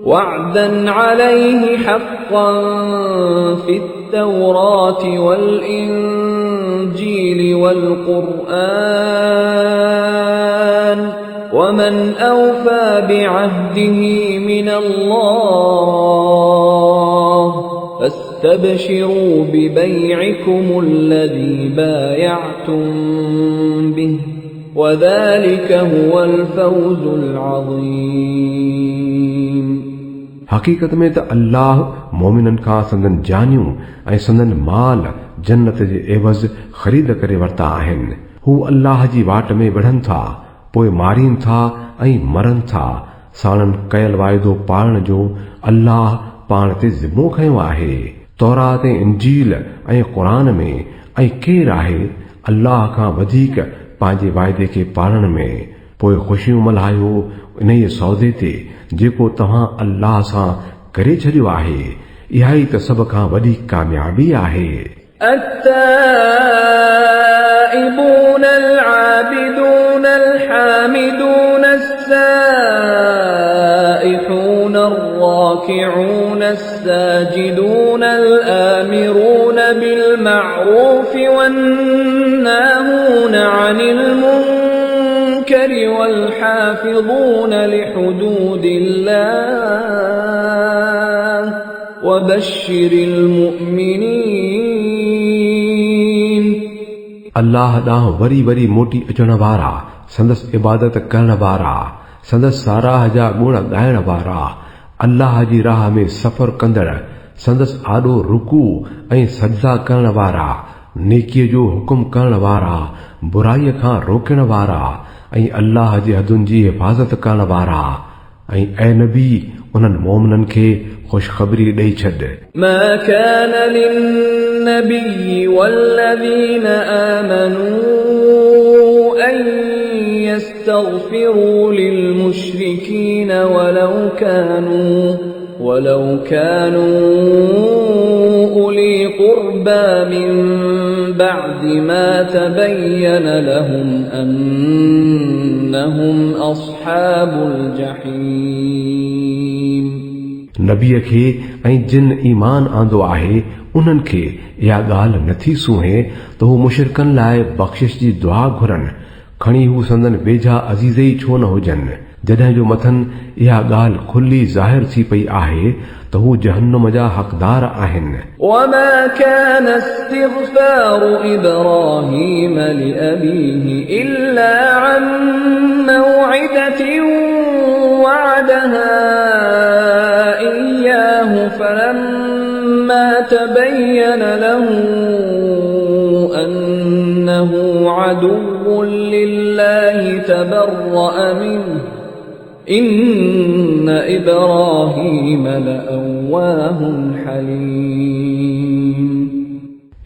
وعدا عليه حقا في التوراة والإنجيل والقرآن ومن أوفى بعهده من الله فاستبشروا ببيعكم الذي بايعتم به وذلك هو الفوز العظيم। हक़ीक़त में त अल्लाह मोमिननि खां संदन जानियूं ऐं संदन माल जन्नत जे एवज़ ख़रीद करे वरिता आहिनि। हू अल्लाह जी वाट में विढ़नि था, पोइ मारीनि था ऐं मरनि था। साणनि कयल वाइदो पालण जो अल्लाह पाण ते ज़िम्मो खंयो आहे। तौरात ऐं इंजील ऐं क़ुरान में ऐं केरु आहे अल्लाह खां वधीक पंहिंजे वाइदे खे पालण में। पोइ ख़ुशियूं मल्हायो इन ई सौदे ते जेको तव्हां अल्लाह सां करे छॾियो आहे। इहा ई त सभ खां वॾी कामयाबी आहे। التائبون العابدون الحامدون السائحون الراكعون الساجدون الآمرون بالمعروف والناهون عن المنكر والحافظون لحدود الله وبشر المؤمنين। अल्लाह ॾांहुं वरी वरी मोटी अचण वारा, संदसि इबादत करण वारा, संदसि साराह जा गुण ॻाइण वारा, अल्लाह जी राह में सफ़र कंदड़, संदसि आॾो रुकू ऐं सजदा करण वारा, नेकीअ जो हुकुम करण वारा, बुराईअ खां रोकण वारा ऐं अल्लाह जी हदुनि जी हिफ़ाज़त करण वारा। ऐं ऐ नबी उन्हनि मोमिननि खे ख़ुशख़बरी ॾेई छॾ। ما كان للنبي والذين آمنوا أن يستغفروا للمشركين ولو كانوا أولي قربى من بعد ما تبين لهم أنهم أصحاب الجحيم। नबीअ खे ऐं जिन ईमान आंदो आहे उन्हनि खे इहा ॻाल्हि नथी सूहे त हू मुशरिकनि लाइ बख़्शिश जी दुआ घुरनि, खणी हू संदन वेझा अज़ीज़ ई छो न हुजनि, जॾहिं जो मथनि इहा ॻाल्हि खुली ज़ाहिर थी पई आहे त हू जहन्नुम जा हक़दार आहिनि। وما كان استغفار إبراهيم لأبيه إلا عن موعدة وعدها إياه فلما عدو لله تبرأ منه إن إبراهيم لأواه حليم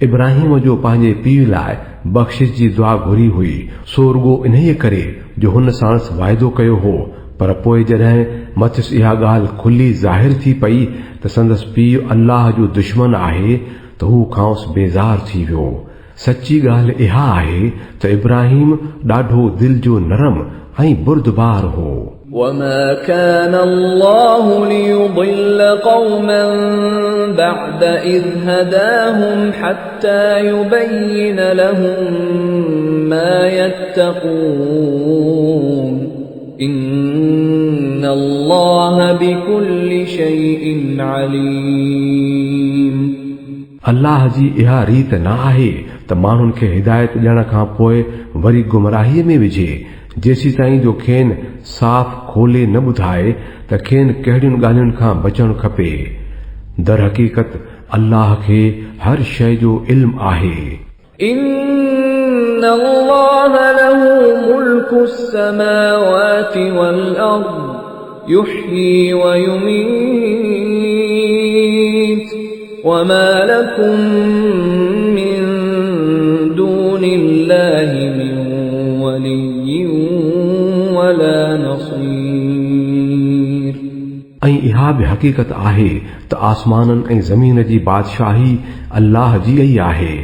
इब्राहिम जो पंहिंजे पीउ लाइ बख़्शिश जी दुआ घुरी हुई, सो रुगो इन्हीअ करे जो हुन साणस वाइदो कयो हो। पर पोइ जॾहिं मथिस इहा ॻाल्हि खुली ज़ाहिर थी पई त संदसि पीउ अल्लाह जो दुश्मन आहे, त हू खांसि बेज़ार थी वियो। सची ॻाल्हि इहा आहे त इब्राहिम ॾाढो दिलि जो नरम ऐं बुर्दबार हो। وما كان الله ليضل قوما بعد إذ هداهم حتى يبين لهم ما يتقون إن الله بكل شيء عليم अल्लाह जी इहा रीत न आहे त माण्हुनि खे हिदायत ॾियण खां पोइ वरी गुमराहीअ में विझे, जेसी ताईं जो खेनि साफ़ खोले न ॿुधाए त खेनि कहिड़ियुनि ॻाल्हियुनि खां बचणु खपे। दर हक़ीक़त अल्लाह खे हर शइ जो इल्म आहे। إن الله له ملك السماوات والأرض يحيي ويميت وما لكم من دون الله من ولي ولا نصير ऐं इहा बि हक़ीक़त आहे त आसमाननि ऐं ज़मीन जी बादशाही अल्लाह जी ई आहे।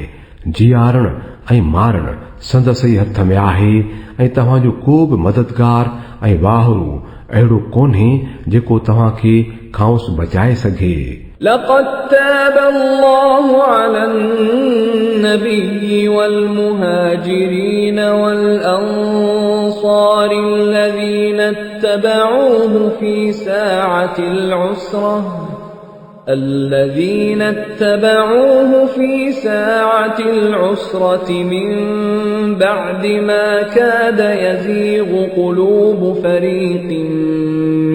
जियारण ऐं मारण संदसि ई हथ में आहे, ऐं तव्हांजो को बि मददगार ऐं वाहरू अहिड़ो कोन्हे जेको तव्हांखे खांसि बचाए सघे। لقد تاب الله على النبي والمهاجرين والأنصار الذين اتبعوه في ساعة العسرة من بعد ما كاد يزيغ قلوب فريق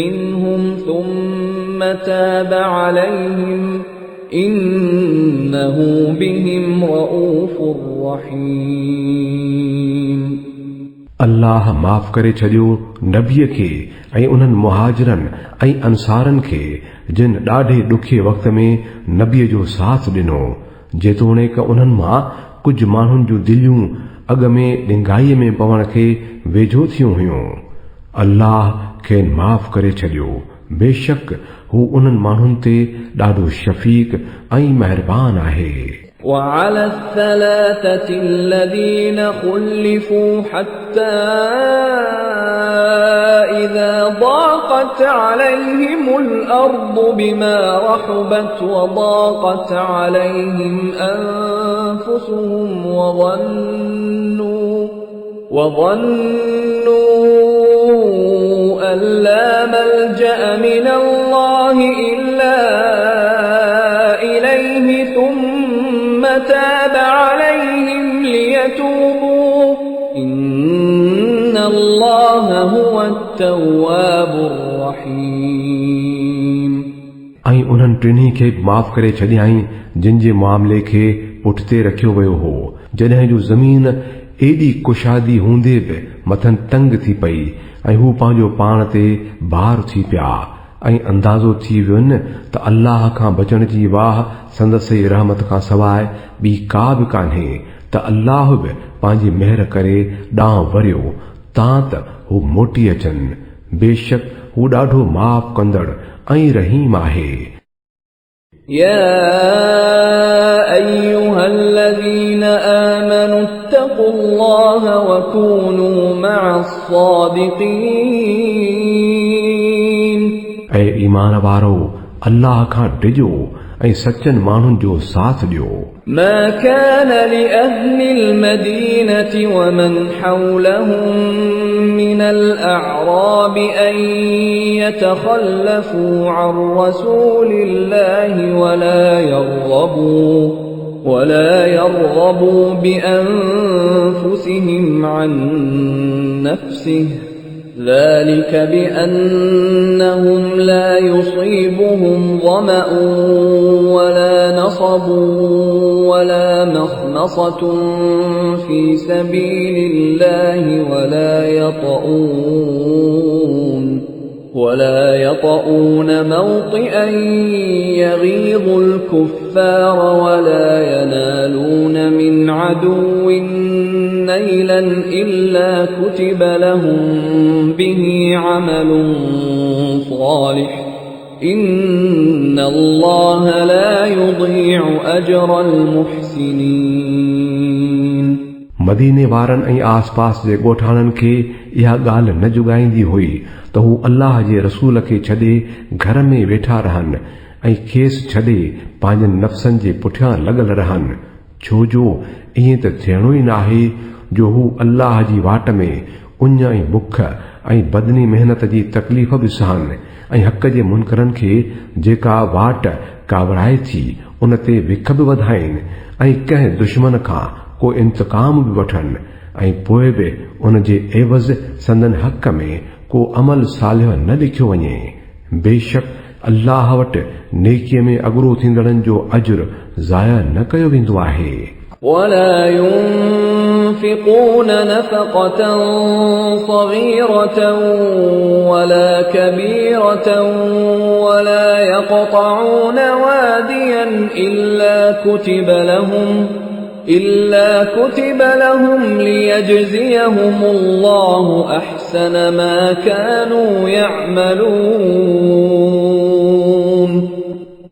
منهم ثم تاب عليهم إنه بهم رؤوف رحيم अल्लाह माफ़ करे छॾियो नबीअ खे ऐं उन्हनि मुहाजिरनि ऐं अंसारनि खे जिन ॾाढे ॾुखे वक़्त में नबीअ जो साथ ॾिनो, जेतोणीक उन्हनि मां कुझु माण्हुनि जूं दिलियूं अॻ में ॾिंगाईअ में पवण खे वेझो थियूं हुयूं। अल्लाह खे माफ़ करे छॾियो, बेशक हू उन्हनि माण्हुनि ते ॾाढो शफ़ीक़ ऐं महिरबान आहे। وعلى الثلاثة الذين خلفوا حتى إذا ضاقت عليهم الأرض بما رحبت وضاقت عليهم أنفسهم وظنوا أن لا ملجأ من الله إلا إليه ثم تاب عليهم ليتوبوا إن الله هو التواب الرحيم ऐं उन्हनि टिन्ही खे माफ़ करे छॾियाई जिन जे मामले खे पुठिते रखियो वियो हो, जॾहिं जो ज़मीन एॾी कुशादी हूंदे बि मथनि तंग थी पई ऐं हू पंहिंजो पाण ते भार थी पिया, ऐं अंदाज़ो थी वियुनि त अल्लाह खां बचण जी वाह संदसि रहमत खां सवाइ ॿी का बि कान्हे, त अल्लाह बि पंहिंजी मेहर करे ॾांहुं वरियो तां त हू मोटी अचनि। बेशक हू ॾाढो माफ़ कंदड़ ऐं रहीम आहे। يا أيها الذين آمنوا اتقوا الله وكونوا مع الصادقين ऐं ईमान वारो अल्लाह खां डिॼो ऐं सचनि माण्हुनि जो साथ ॾियो। ما كان لأهل المدينة ومن حولهم من الأعراب أن يتخلفوا عن رسول الله ولا يرغبوا بأنفسهم عن نفسه ذلك بأنهم لا يصيبهم ظمأ ولا نصب ولا مخمصة في سبيل الله ولا يطؤون موطئا يغيظ الكفار ولا ينالون من عدو نيلا إلا كتب لهم به عمل صالح إن الله لا يضيع أجر المحسنين मदीने वारनि ऐं आस पास जे ॻोठाणनि खे इहा ॻाल्हि न जुॻाईंदी हुई त हू अल्लाह जे रसूल खे छॾे घर में वेठा रहनि ऐं खेसि छॾे पंहिंजनि नफ़्सनि जे पुठियां लॻल रहनि, छो जो ईअं त थियणो ई नाहे जो हू अल्लाह जी वाट में उञ ऐं बुख ऐं बदनी मेहनत जी तकलीफ़ बि सहनि ऐं हक़ जे मुनकरनि खे जेका वाट कावड़ाए थी उन ते विख बि वधाइनि ऐं कंहिं दुश्मन खां को इंतकाम बि वठनि ऐं पोइ बि उन जे एवज़ संदन हक़ में को अमल सालिह न लिखियो वञे। बेशक अल्लाह वटि नेकीअ में अॻरो थींदड़नि जो अजुर ज़ाया न कयो वेंदो आहे। ولا ينفقون نفقة صغيرة ولا كبيرة ولا يقطعون واديا إلا كتب لهم ليجزيهم الله أحسن ما كانوا يعملون।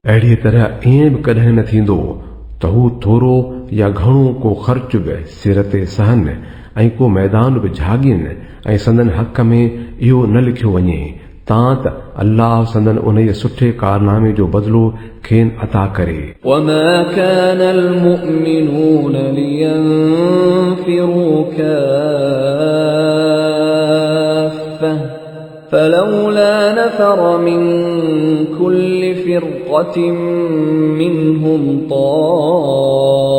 अहिड़ी तरह ईअं बि कॾहिं न थींदो त हू थोरो या घणो को ख़र्च बि सिर ते सहनि ऐं को मैदान बि झाॻीनि ऐं संदन हक़ में इहो न लिखियो वञे तां त अल्लाह संदन उन सुठे कारनामे जो बदिलो खेनि अता करे। وما كان المؤمنون لينفروا كافة فلولا نفر من كل فرقة منهم طائفة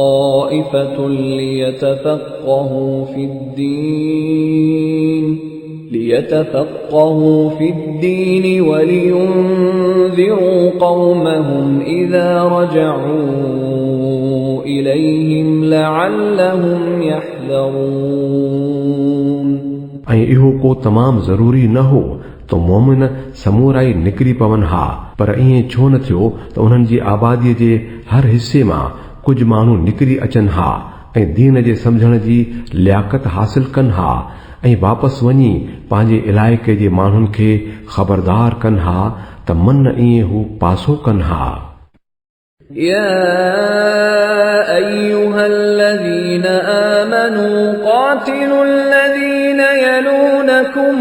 ليتفقهوا في الدين ولينذروا قومهم إذا رجعوا إليهم لعلهم يحذرون। ऐं इहो को तमामु ज़रूरी न हो त मोमिन समूराई निकिरी पवनि हा, पर ईअं छो न थियो त उन्हनि जी आबादीअ जे हर हिस्से मां कुझु माण्हू निकिरी अचनि हा ऐं दीन जे सम्झण जी लियाकत हासिल कनि हा ऐं वापसि वञी पंहिंजे इलाइक़े जे माण्हुनि खे ख़बरदार कनि हा त मन ईअं हू पासो कनि हा। يا أيها الذين آمنوا قاتلوا الذين يلونكم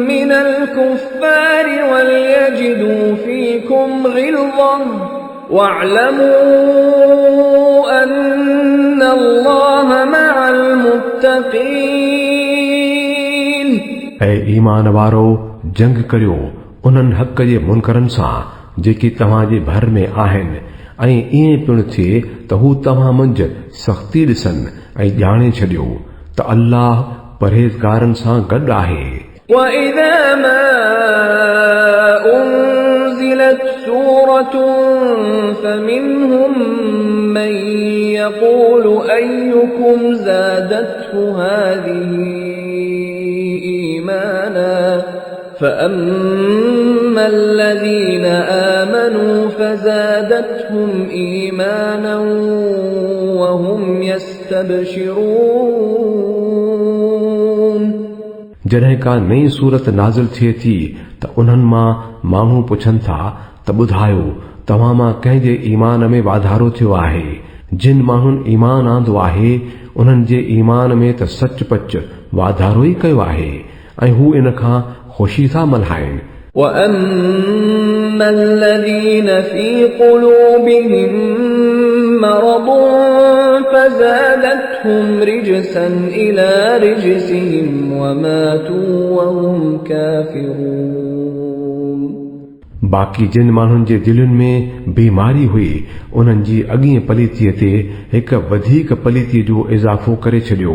من الكفار وليجدوا فيكم غلظة واعلموا أن الله مع المتقين। ऐं ईमान वारो जंग करियो उन्हनि हक़ जे मुनकरनि सां जेके तव्हांजे भर में आहिनि ऐं ईअं पिणु थिए त हू तव्हां मंझि सख़्ती ॾिसनि ऐं ॼाणे छॾियो त अल्लाह परहेज़गारनि सां गॾु आहे। وإذا ما أنزلت سورة فمنهم من يقول أيكم زادته هذه إيمانا فأما الذين آمنوا فزادتهم إيمانا وهم يستبشرون। जॾहिं का नई सूरत नाज़िल थिए थी त उन्हनि मां माण्हू पुछनि था त ॿुधायो तव्हां मां कंहिंजे ईमान में वाधारो थियो आहे। जिन माण्हुनि ईमान आंदो आहे उन्हनि जे ईमान में त सचपच वाधारो ई कयो आहे ऐं हू इन खां ख़ुशी था मल्हाइनि। وأما الذين في قلوبهم مرض فزادتهم رجسا إلى رجسهم وماتوا وهم كافرون। बाक़ी जिन माण्हुनि जे दिलुनि में बीमारी हुई उन्हनि जी अॻीअ पलीतीअ ते हिक वधीक पलीतीअ जो इज़ाफ़ो करे छॾियो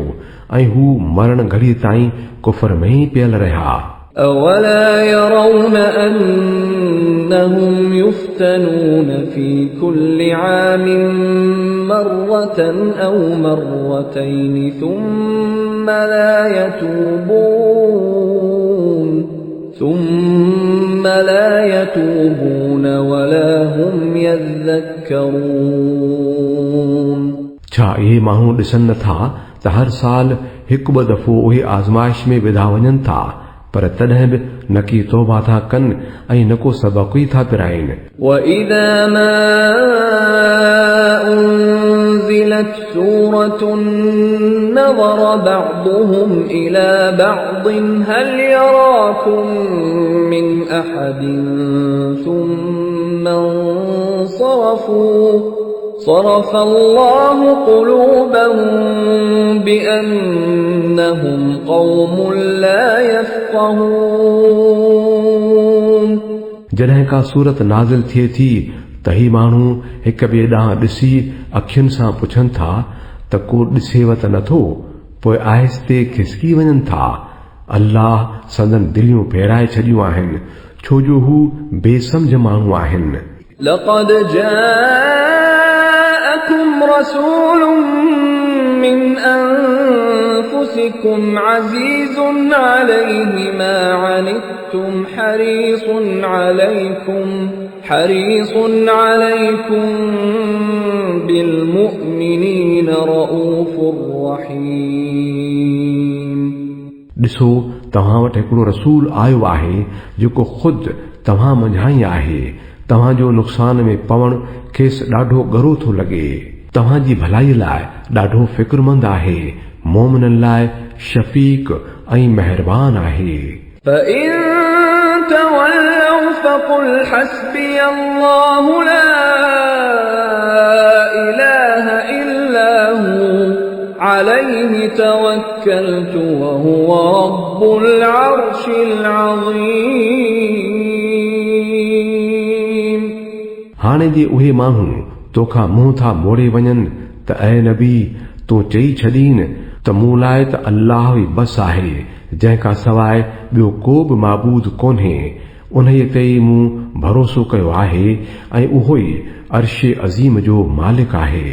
ऐं हू मरण घड़ीअ ताईं कुफर में ई पियल रहिया। أولا يرون أنهم يفتنون في كل عام مرة أو مرتين ثم لا يتوبون ولا هم يذكرون। छा इहे माण्हू ॾिसनि नथा त हर साल हिकु ॿ दफ़ो उहे आज़माइश में विधा वञनि था पर तॾहिं बि न की तौबा था कनि ऐं न को सबक़ ई था पिराइनि। وإذا ما أنزلت سورة نظر بعضهم إلى بعض هل يراكم من أحد ثم انصرفوا صرف الله قلوبهم بأنهم قوم لا يفقهون। जॾहिं का सूरत नाज़िल थिए थी त ही माण्हू हिक ॿिए ॾांहुं ॾिसी अखियुनि सां पुछनि था त को ॾिसेव त नथो, पोइ आहिस्ते खिसकी वञनि था। अल्लाह संदन दिलियूं फेराए छॾियूं आहिनि छो जो हू बेसमझ माण्हू आहिनि। لقد جاءكم رسول من أنفسكم عزيز عليه ما عنتم حريص عليكم بالمؤمنين رؤوف رحيم। ॾिसो तव्हां वटि हिकिड़ो रसूल आयो आहे जेको ख़ुदि तव्हां मंझाई आहे। तव्हांजो नुक़सान में पवण खेसि ॾाढो ॻरो थो लॻे। तव्हां जी भलाईअ लाइ ॾाढो फ़िक्रमंद आहे। मोमिननि लाइ शफ़ीक़ ऐं महिरबान आहे। فإن تولوا فقل حسبي الله لا إله إلا هو عليه توكلت وهو رب العرش العظيم। हाणे जे उहे माण्हू तोखां मुंहुं था मोड़े वञनि त ऐ नबी तूं चई छॾीन त मूं लाइ त अल्लाह ई बस आहे जंहिंखां सवाइ ॿियो को बि माबूद कोन्हे। उन्हीअ ते ई मूं भरोसो कयो आहे ऐं उहो ई अर्श अज़ीम जो मालिक आहे।